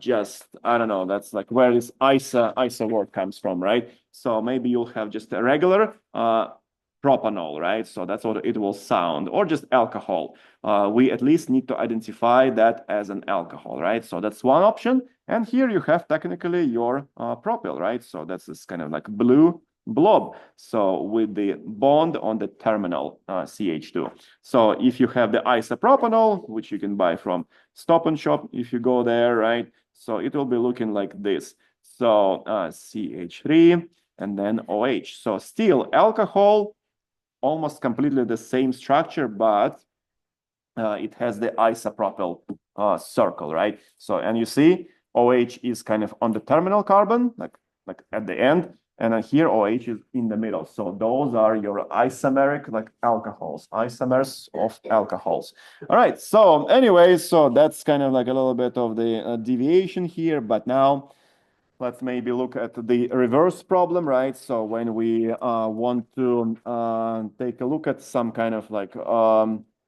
just, I don't know, that's like where this iso word comes from, right? So maybe you'll have just a regular propanol, right? So that's what it will sound, or just alcohol. We at least need to identify that as an alcohol, right? So that's one option. And here you have technically your propyl, right? So that's this kind of like blue blob. So with the bond on the terminal CH2. So if you have the isopropanol, which you can buy from Stop and Shop, if you go there, right? So it will be looking like this. So CH3 and then OH. So still alcohol, almost completely the same structure, but it has the isopropyl circle, right? So, and you see OH is kind of on the terminal carbon, like at the end, and then here OH is in the middle. So those are your isomeric like alcohols, isomers of alcohols. All right. So anyway, so that's kind of like a little bit of the deviation here, but now let's maybe look at the reverse problem, right? So when we want to take a look at some kind of like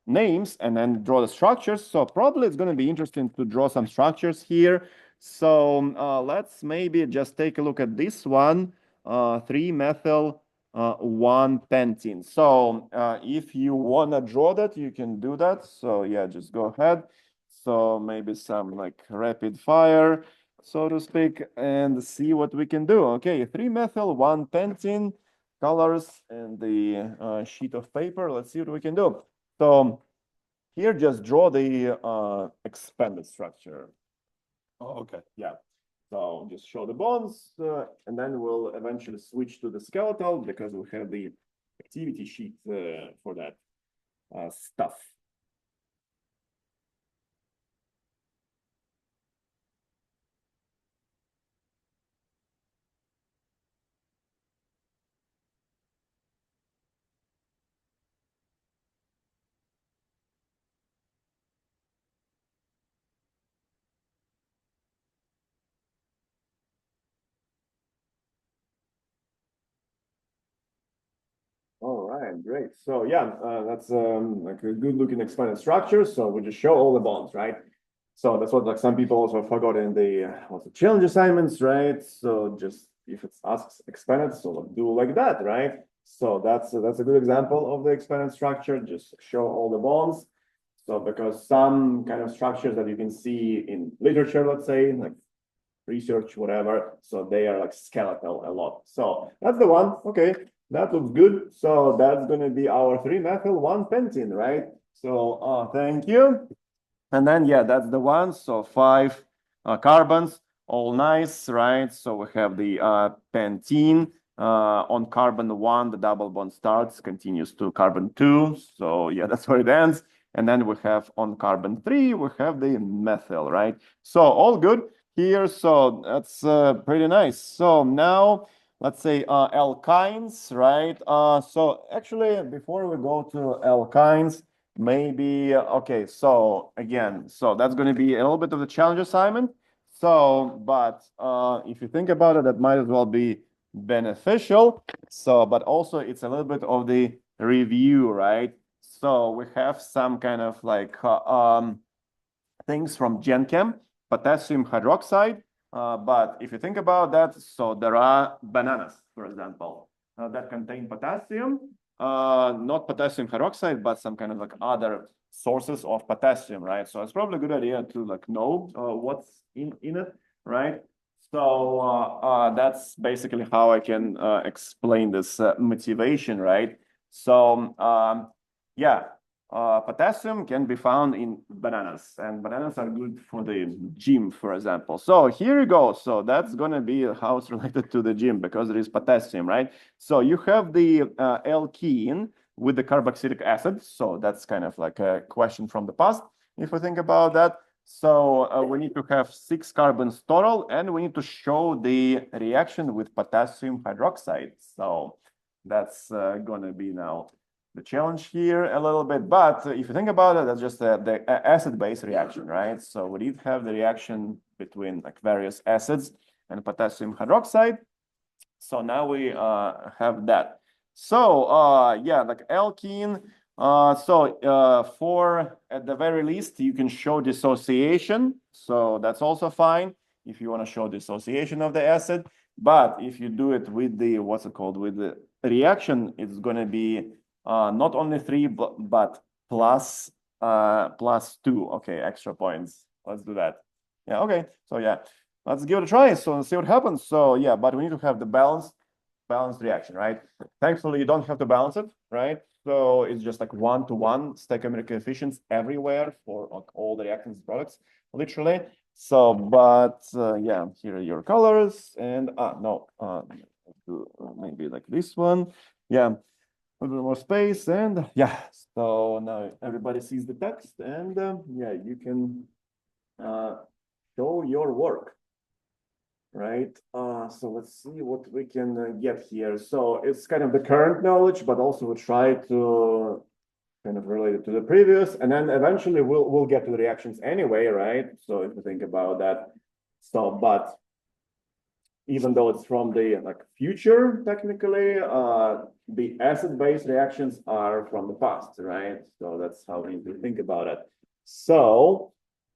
names and then draw the structures. So probably it's going to be interesting to draw some structures here. So let's maybe just take a look at this one, 3-methyl 1-pentene. So if you want to draw that, you can do that. So yeah, just go ahead. So maybe some like rapid fire, so to speak, and see what we can do. Okay, 3-methyl 1-pentene, colors and the sheet of paper. Let's see what we can do. So here, just draw the expanded structure. Oh, okay, yeah. So just show the bonds, and then we'll eventually switch to the skeletal because we have the activity sheet for that stuff. All right, great. So yeah, that's like a good looking expanded structure. So we just show all the bonds, right? So that's what like some people also forgot in the also challenge assignments, right? So just if it asks expanded, so do like that, right? So that's a good example of the expanded structure. Just show all the bonds. So because some kind of structures that you can see in literature, let's say, like research, whatever. So they are like skeletal a lot. So that's the one. Okay, that looks good. So that's going to be our 3-methyl 1-pentene, right? So thank you. And then, yeah, that's the one. So 5 carbons, all nice, right? So we have the pentene. On carbon 1, the double bond starts, continues to carbon 2. So yeah, that's where it ends. And then we have on carbon 3, we have the methyl, right? So all good here. So that's pretty nice. So now let's say alkynes, right? So actually, before we go to alkynes, maybe, okay, so again, so that's going to be a little bit of a challenge assignment. So, but if you think about it, that might as well be beneficial. So, but also it's a little bit of the review, right? So we have some kind of like things from GenChem, potassium hydroxide. But if you think about that, so there are bananas, for example, that contain potassium, not potassium hydroxide, but some kind of like other sources of potassium, right? So it's probably a good idea to like know what's in it, right? So that's basically how I can explain this motivation, right? So yeah, potassium can be found in bananas, and bananas are good for the gym, for example. So here you go. So that's going to be how it's related to the gym because there is potassium, right? So you have the alkene with the carboxylic acid. So that's kind of like a question from the past, if we think about that. So we need to have 6 carbons total, and we need to show the reaction with potassium hydroxide. So that's going to be now the challenge here a little bit. But if you think about it, that's just the acid-base reaction, right? So we did have the reaction between like various acids and potassium hydroxide. So now we have that. So yeah, like alkene. For at the very least, you can show dissociation. So that's also fine if you want to show dissociation of the acid. But if you do it with the, what's it called, with the reaction, it's going to be not only 3, but plus 2. Okay, extra points. Let's do that. Yeah, okay. So yeah, let's give it a try. So see what happens. So yeah, but we need to have the balanced reaction, right? Thankfully, you don't have to balance it, right? So it's just like 1-to-1 stoichiometric coefficients everywhere for like, all the reactants products, literally. So, but yeah, here are your colors, and no, maybe like this one. Yeah, a little more space, and yeah. So now everybody sees the text, and yeah, you can show your work. right? So let's see what we can get here. So it's kind of the current knowledge, but also we try to kind of relate it to the previous, and then eventually we'll get to the reactions anyway, right? So if you think about that, so but even though it's from the like future, technically, the acid-base reactions are from the past, right? So that's how we need to think about it. So,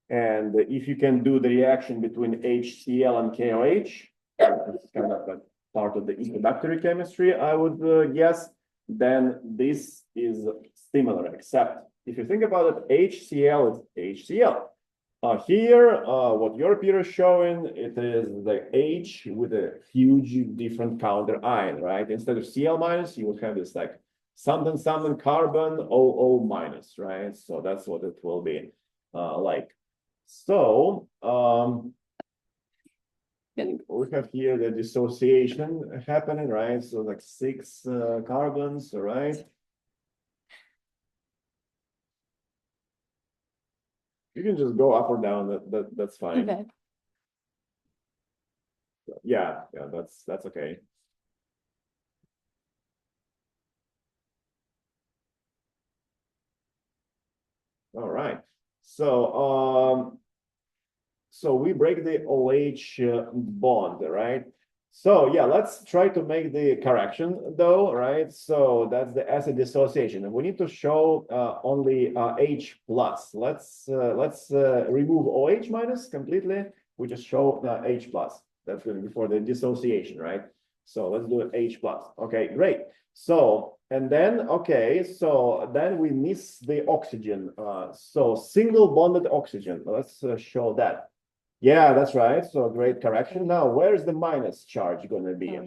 and if you can do the reaction between HCl and KOH, it's kind of a part of the introductory chemistry, I would guess, then this is similar, except if you think about it, HCl is HCl. Here, what your peer is showing, it is the H with a huge different counter ion, right? Instead of Cl minus, you would have this like something, something carbon, OO minus, right? So that's what it will be like. So we have here the dissociation happening, right? So like 6 carbons, all right? You can just go up or down, that's fine. Okay. Yeah, that's okay. All right. So we break the OH bond, right? So yeah, let's try to make the correction though, right? So that's the acid dissociation. And we need to show only H plus. Let's remove OH minus completely. We just show H plus. That's going to be for the dissociation, right? So let's do it H plus. Okay, great. So, and then, okay, so then we miss the oxygen. So single bonded oxygen. Let's show that. Yeah, that's right. So great correction. Now, where's the minus charge going to be?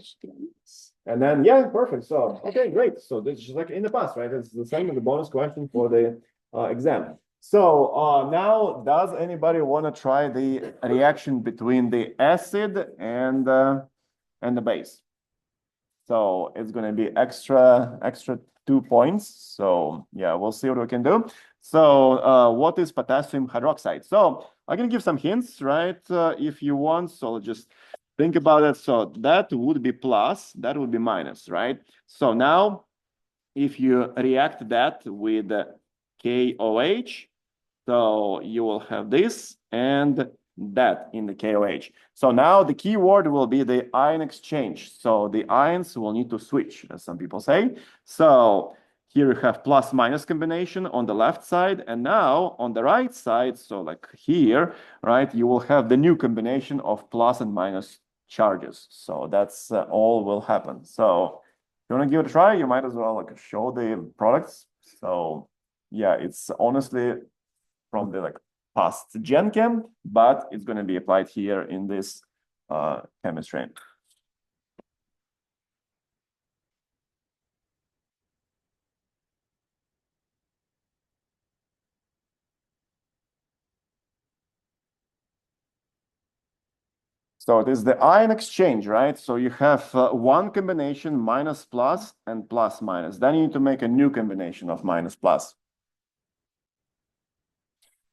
And then, yeah, perfect. So, okay, great. So this is like in the past, right? It's the same as the bonus question for the exam. So now, does anybody want to try the reaction between the acid and the base? So it's going to be extra 2 points. So yeah, we'll see what we can do. So what is potassium hydroxide? So I can give some hints, right? If you want. So just think about it. So that would be plus, that would be minus, right? So now if you react that with KOH, so you will have this and that in the KOH. So now the key word will be the ion exchange. So the ions will need to switch, as some people say. So here you have plus minus combination on the left side. And now on the right side, so like here, right, you will have the new combination of plus and minus charges. So that's all will happen. So if you want to give it a try, you might as well like show the products. So yeah, it's honestly from the like past Gen Chem, but it's going to be applied here in this chemistry. So it is the ion exchange, right? So you have one combination minus plus and plus minus. Then you need to make a new combination of minus plus.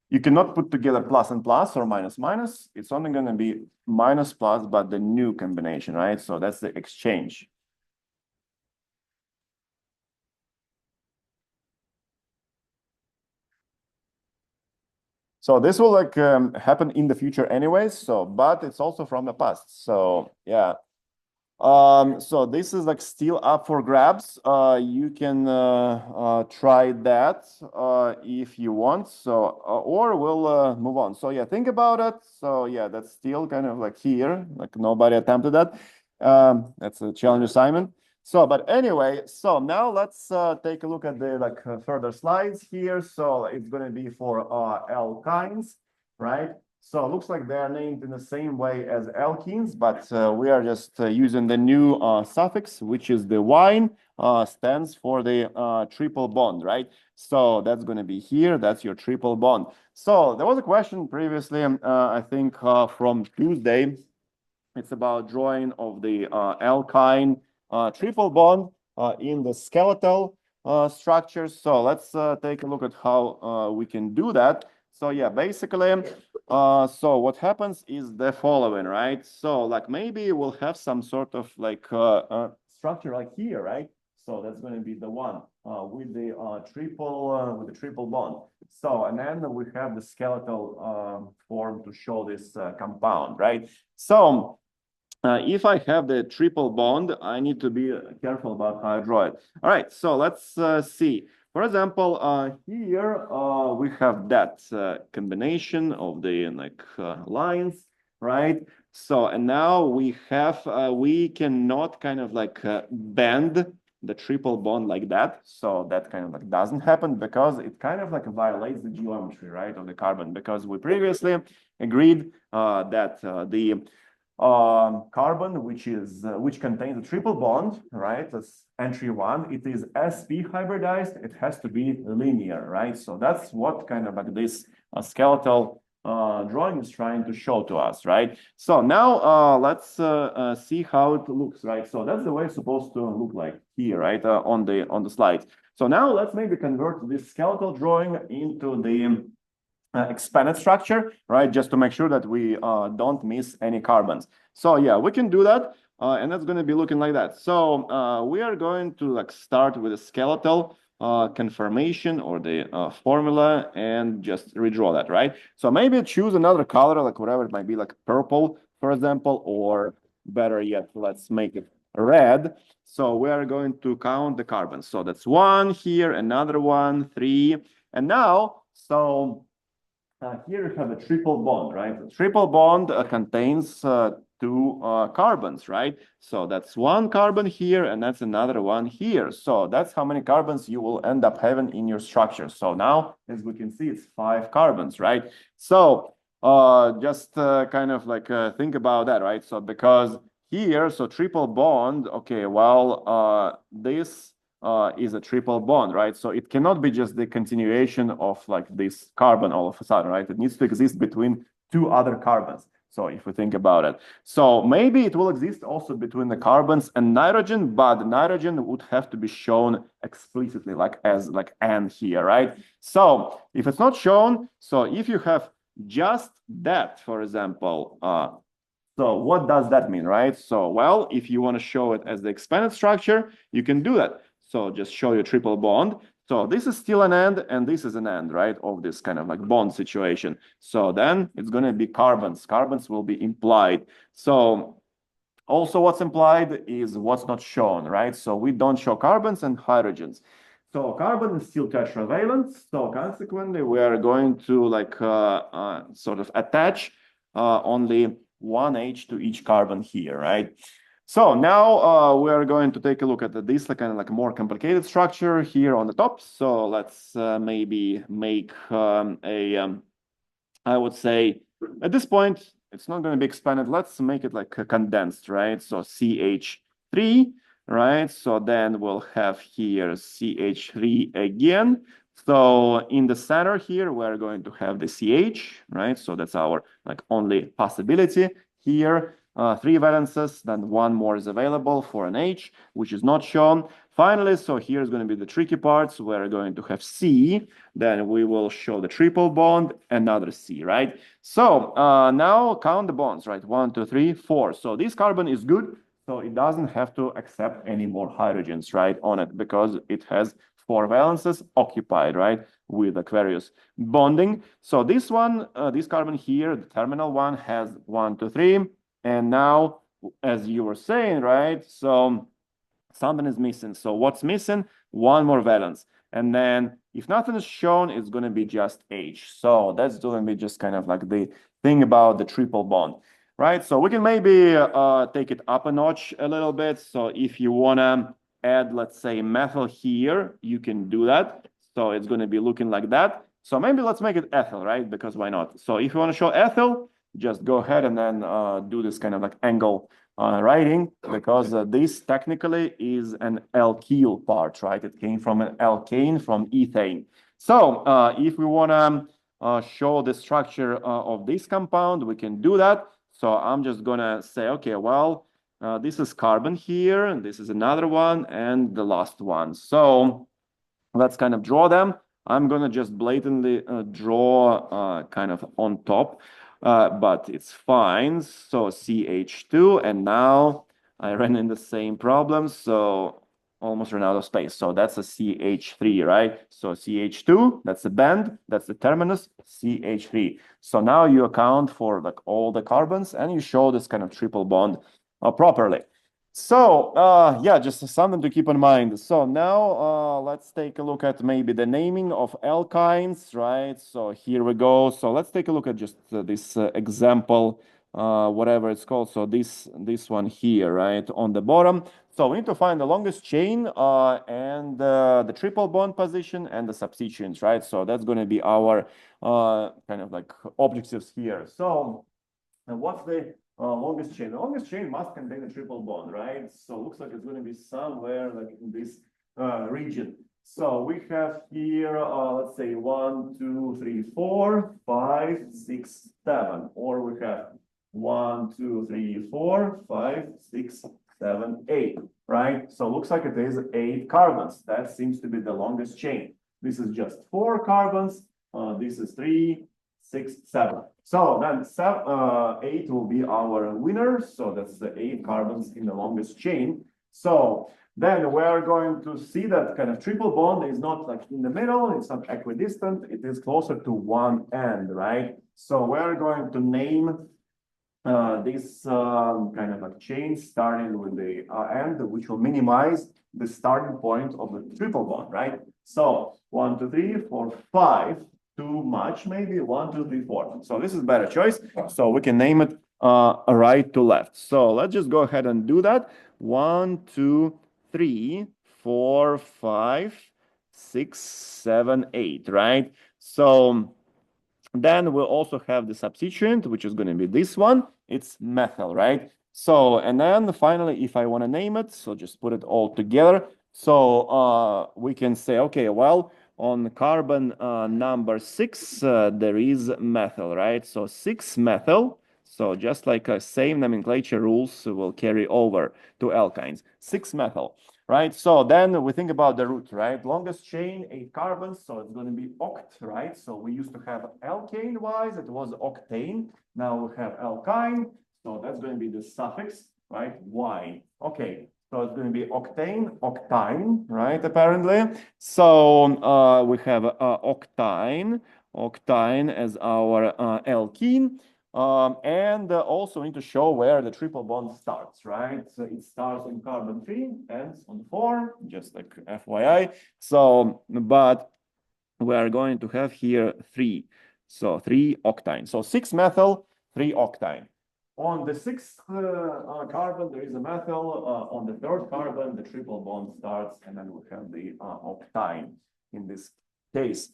You cannot put together plus and plus or minus minus. It's only going to be minus plus, but the new combination, right? So that's the exchange. So this will like happen in the future anyways. So, but it's also from the past. So yeah. So this is like still up for grabs. You can try that if you want. So, or we'll move on. So yeah, think about it. So yeah, that's still kind of like here, like nobody attempted that. That's a challenge assignment. So, but anyway, so now let's take a look at the like further slides here. So it's going to be for alkynes, right? So it looks like they are named in the same way as alkenes, but we are just using the new suffix, which is the Y, stands for the triple bond, right? So that's going to be here. That's your triple bond. So there was a question previously, I think from Tuesday. It's about drawing of the alkyne triple bond in the skeletal structures. So let's take a look at how we can do that. So yeah, basically, so what happens is the following, right? So like maybe we'll have some sort of like structure like here, right? So that's going to be the one with the triple bond. So and then we have the skeletal form to show this compound, right? So if I have the triple bond, I need to be careful about how I draw it. All right, so let's see. For example, here we have that combination of the like lines, right? So and now we have we cannot kind of like bend the triple bond like that. So that kind of like doesn't happen because it kind of like violates the geometry, right, of the carbon, because we previously agreed that the carbon, which contains a triple bond, right? That's entry one. It is sp hybridized. It has to be linear, right? So that's what kind of like this skeletal drawing is trying to show to us, right? So now let's see how it looks, right? So that's the way it's supposed to look like here, right? On the slide. So now let's maybe convert this skeletal drawing into the expanded structure, right? Just to make sure that we don't miss any carbons. So yeah, we can do that. And that's going to be looking like that. So we are going to like start with a skeletal conformation or the formula and just redraw that, right? So maybe choose another color, like whatever it might be, like purple, for example, or better yet, let's make it red. So we are going to count the carbons. So that's one here, another one, three. And now, so here you have a triple bond, right? The triple bond contains two carbons, right? So that's one carbon here, and that's another one here. So that's how many carbons you will end up having in your structure. So now, as we can see, it's 5 carbons, right? So just kind of like think about that, right? So because here, so triple bond, okay, well, this is a triple bond, right? So it cannot be just the continuation of like this carbon all of a sudden, right? It needs to exist between two other carbons. So if we think about it, so maybe it will exist also between the carbons and nitrogen, but the nitrogen would have to be shown explicitly, like as like N here, right? So if it's not shown, so if you have just that, for example, so what does that mean, right? So, well, if you want to show it as the expanded structure, you can do that. So just show your triple bond. So this is still an end, and this is an end, right, of this kind of like bond situation. So then it's going to be carbons. Carbons will be implied. So also what's implied is what's not shown, right? So we don't show carbons and hydrogens. So carbon is still tetravalent. So consequently, we are going to like sort of attach only one H to each carbon here, right? So now we are going to take a look at this kind of like more complicated structure here on the top. So let's maybe make I would say at this point, it's not going to be expanded. Let's make it like condensed, right? So CH3, right? So then we'll have here CH3 again. So in the center here, we're going to have the CH, right? So that's our like only possibility here. 3 valences, then one more is available for an H, which is not shown. Finally, so here's going to be the tricky parts. We're going to have C, then we will show the triple bond, another C, right? So now count the bonds, right? 1, 2, 3, 4. So this carbon is good, so it doesn't have to accept any more hydrogens, right, on it, because it has 4 valences occupied, right, with Aquarius bonding. So this one, this carbon here, the terminal one, has 1, 2, 3. And now, as you were saying, right, so something is missing. So what's missing? One more valence. And then if nothing is shown, it's going to be just H. So that's going to be just kind of like the thing about the triple bond, right? So we can maybe take it up a notch a little bit. So if you want to add, let's say, methyl here, you can do that. So it's going to be looking like that. So maybe let's make it ethyl, right? Because why not? So if you want to show ethyl, just go ahead and then do this kind of like angle writing, because this technically is an alkyl part, right? It came from an alkane from ethane. So if we want to show the structure of this compound, we can do that. So I'm just going to say, okay, well, this is carbon here, and this is another one, and the last one. So let's kind of draw them. I'm gonna just blatantly draw kind of on top, but it's fine. So CH2, and now I ran in the same problem, so almost ran out of space. So that's a CH3, right? So CH2, that's the band, that's the terminus, CH3. So now you account for like all the carbons and you show this kind of triple bond properly. So yeah, just something to keep in mind. So now let's take a look at maybe the naming of alkynes, right? So here we go. So let's take a look at just this example, whatever it's called. So this one here, right, on the bottom. So we need to find the longest chain and the triple bond position and the substituents, right? So that's going to be our kind of like objectives here. So what's the longest chain? The longest chain must contain a triple bond, right? So it looks like it's going to be somewhere like in this region. So we have here, let's say 1, 2, 3, 4, 5, 6, 7, or we have 1, 2, 3, 4, 5, 6, 7, 8, right? So it looks like it is 8 carbons. That seems to be the longest chain. This is just 4 carbons. This is 3, 6, 7. So then 8 will be our winner. So that's the 8 carbons in the longest chain. So then we are going to see that kind of triple bond is not like in the middle, it's not equidistant, it is closer to one end, right? So we're going to name this kind of like chain starting with the end, which will minimize the starting point of the triple bond, right? So 1, 2, 3, 4, 5. Too much, maybe 1, 2, 3, 4. So this is better choice. So we can name it right to left. So let's just go ahead and do that. 1, 2, 3, 4, 5, 6, 7, 8, right? So then we'll also have the substituent, which is going to be this one. It's methyl, right? So, and then finally, if I want to name it, so just put it all together. So we can say, okay, well, on carbon number 6, there is methyl, right? So 6-methyl. So just like same nomenclature rules will carry over to alkynes. 6-methyl, right? So then we think about the root, right? Longest chain, 8 carbons, so it's going to be oct, right? So we used to have alkane-wise, it was octane. Now we have alkyne, so that's going to be the suffix, right? Y. Okay. So it's going to be octane, octine, right, apparently. So we have octine as our alkene. And also need to show where the triple bond starts, right? So it starts on carbon 3, ends on 4, just like FYI. So, but we are going to have here 3. So 3-octine. So 6-methyl, 3-octine. On the 6th carbon, there is a methyl. On the 3rd carbon, the triple bond starts, and then we have the octine in this case.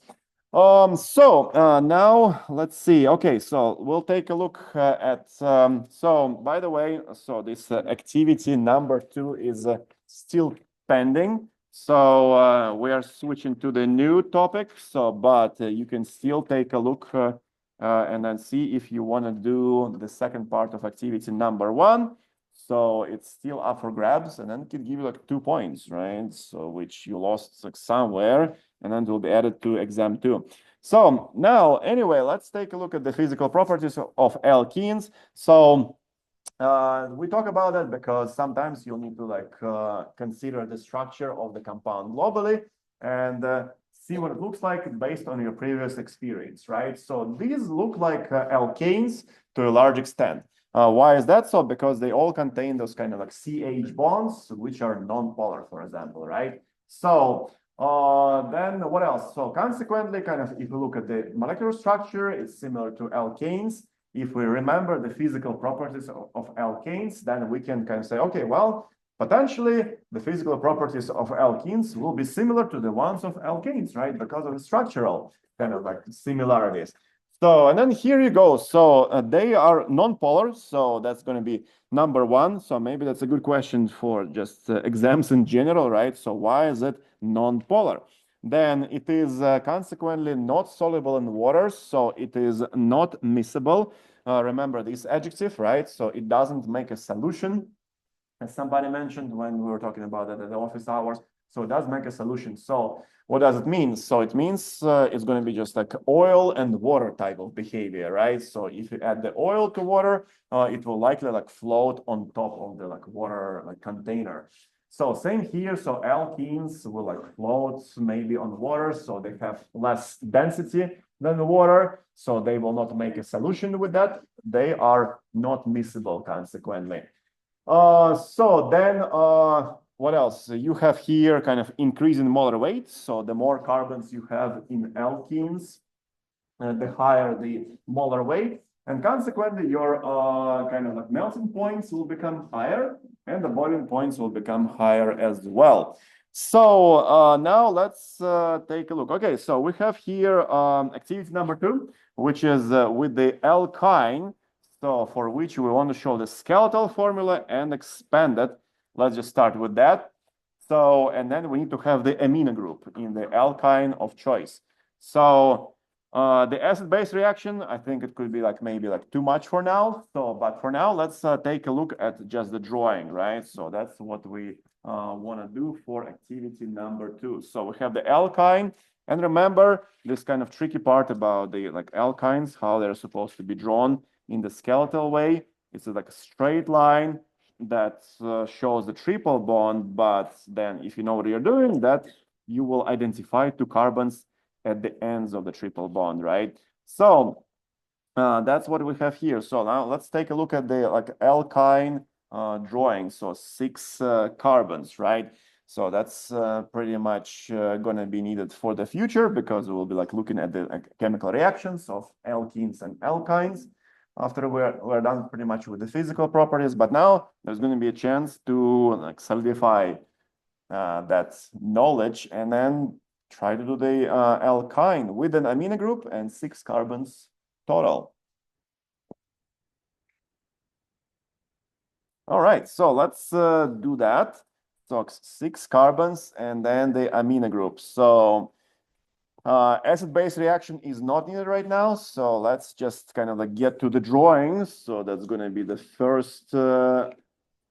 Now let's see. Okay, so we'll take a look at, so by the way, so this activity number 2 is still pending. So we are switching to the new topic. So, but you can still take a look and then see if you want to do the second part of activity number 1. So it's still up for grabs, and then it can give you like 2 points, right? So which you lost like somewhere, and then it will be added to exam 2. So now, anyway, let's take a look at the physical properties of alkenes. So we talk about that because sometimes you'll need to like consider the structure of the compound globally and see what it looks like based on your previous experience, right? So these look like alkanes to a large extent. Why is that so? Because they all contain those kind of like CH bonds, which are non-polar, for example, right? So then what else? So consequently, kind of if you look at the molecular structure, it's similar to alkanes. If we remember the physical properties of alkanes, then we can kind of say, okay, well, potentially the physical properties of alkenes will be similar to the ones of alkanes, right? Because of the structural kind of like similarities. So, and then here you go. So they are non-polar. So that's going to be number 1. So maybe that's a good question for just exams in general, right? So why is it non-polar? Then it is consequently not soluble in water, so it is not miscible. Remember this adjective, right? So it doesn't make a solution, as somebody mentioned when we were talking about that at the office hours. So it does make a solution. So What does it mean? So it means it's going to be just like oil and water type of behavior, right? So if you add the oil to water, it will likely like float on top of the like water like container. So same here. So alkenes will like float maybe on water, so they have less density than the water, so they will not make a solution with that. They are not miscible consequently. So then what else? You have here kind of increase in molar weight. So the more carbons you have in alkenes, the higher the molar weight. And consequently, your kind of like melting points will become higher and the boiling points will become higher as well. So now let's take a look. Okay, so we have here activity number 2, which is with the alkyne. So for which we want to show the skeletal formula and expand it. Let's just start with that. So, and then we need to have the amino group in the alkyne of choice. So the acid-base reaction, I think it could be like maybe like too much for now. So, but for now, let's take a look at just the drawing, right? So that's what we want to do for activity number 2. So we have the alkyne, and remember this kind of tricky part about the like alkynes, how they're supposed to be drawn in the skeletal way. It's like a straight line that shows the triple bond, but then if you know what you're doing, that you will identify 2 carbons at the ends of the triple bond, right? So that's what we have here. So now let's take a look at the like alkyne drawing. So 6 carbons, right? So that's pretty much going to be needed for the future, because we'll be like looking at the like, chemical reactions of alkenes and alkynes after we're done pretty much with the physical properties. But now there's going to be a chance to like solidify that knowledge and then try to do the alkyne with an amino group and 6 carbons total. All right, so let's do that. So 6 carbons and then the amino group. So acid-base reaction is not needed right now. So let's just kind of like get to the drawings. So that's going to be the first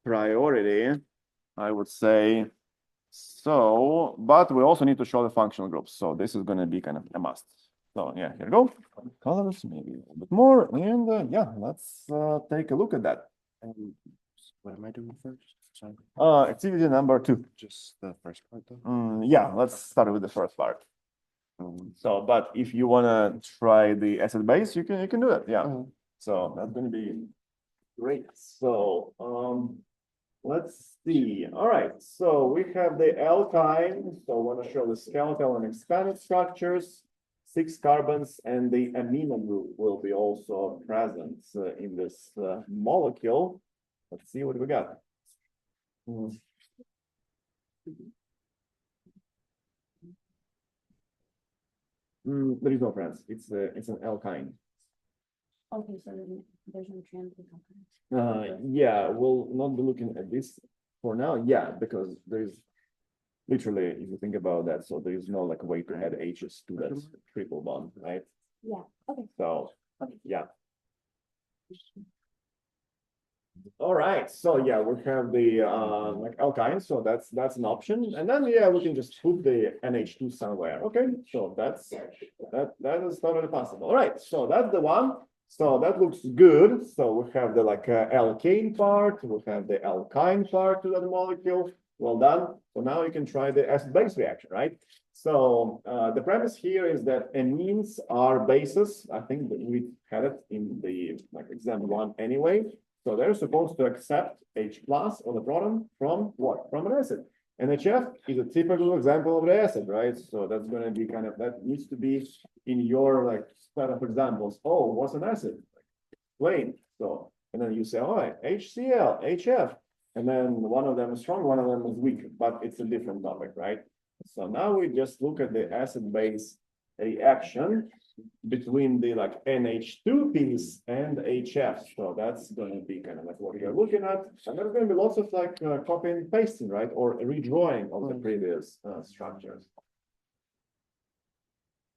priority, I would say. So, but we also need to show the functional groups. So this is going to be kind of a must. So yeah, here we go. Colors, maybe a little bit more. And yeah, let's take a look at that. And what am I doing first? Sorry. Activity number 2. Just the first part though? Yeah, let's start with the first part. So, but if you want to try the acid base, you can do it. Yeah. So that's going to be great. So let's see. All right. So we have the alkyne. So I want to show the skeletal and expanded structures. 6 carbons, and the amino group will be also present in this molecule. Let's see what we got. There is no friends. It's an alkyne. Okay, so there's no trans. Yeah, we'll not be looking at this for now. Yeah, because there's literally, if you think about that, so there is no like way to add H's to that triple bond, right? Yeah. Okay. So Okay. yeah. All right, so yeah, we have the like alkyne, so that's an option, and then yeah, we can just put the NH2 somewhere. Okay, so that is totally possible. All right, so that's the one. So that looks good. So we have the like alkane part, we have the alkyne part to that molecule. Well done. So now you can try the acid-base reaction, right? So the premise here is that amines are bases. I think that we had it in the like example 1 anyway. So they're supposed to accept H plus on the proton from what? From an acid. And HF is a typical example of the acid, right? So that's going to be kind of, that needs to be in your like set of examples. Oh, what's an acid? Explain. So, and then you say, all right, HCl, HF. And then one of them is strong, one of them is weak, but it's a different topic, right? So now we just look at the acid-base reaction between the like NH2 piece and HF. So that's going to be kind of like what you're looking at. And there's going to be lots of like copy and pasting, right? Or redrawing of the previous structures.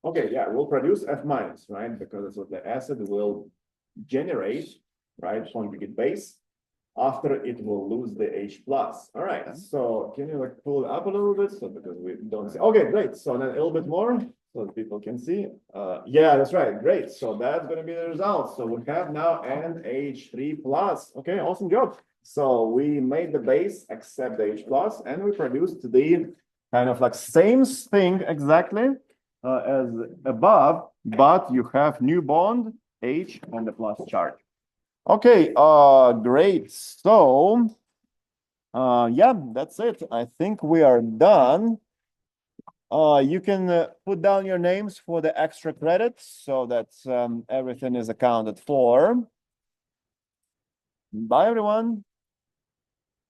Okay, yeah, we'll produce F minus, right? Because that's what the acid will generate, right? Conjugate base. after it will lose the H plus. All right, so can you like pull it up a little bit? So because we don't see. Okay, great. So then a little bit more so that people can see. Yeah, that's right. Great. So that's going to be the result. So we have now NH3 plus. Okay, awesome job. So we made the base accept the H plus and we produced the kind of like same thing exactly as above, but you have new bond H and the plus charge. Okay, great. So, yeah, that's it. I think we are done. You can put down your names for the extra credits so that everything is accounted for. Bye, everyone.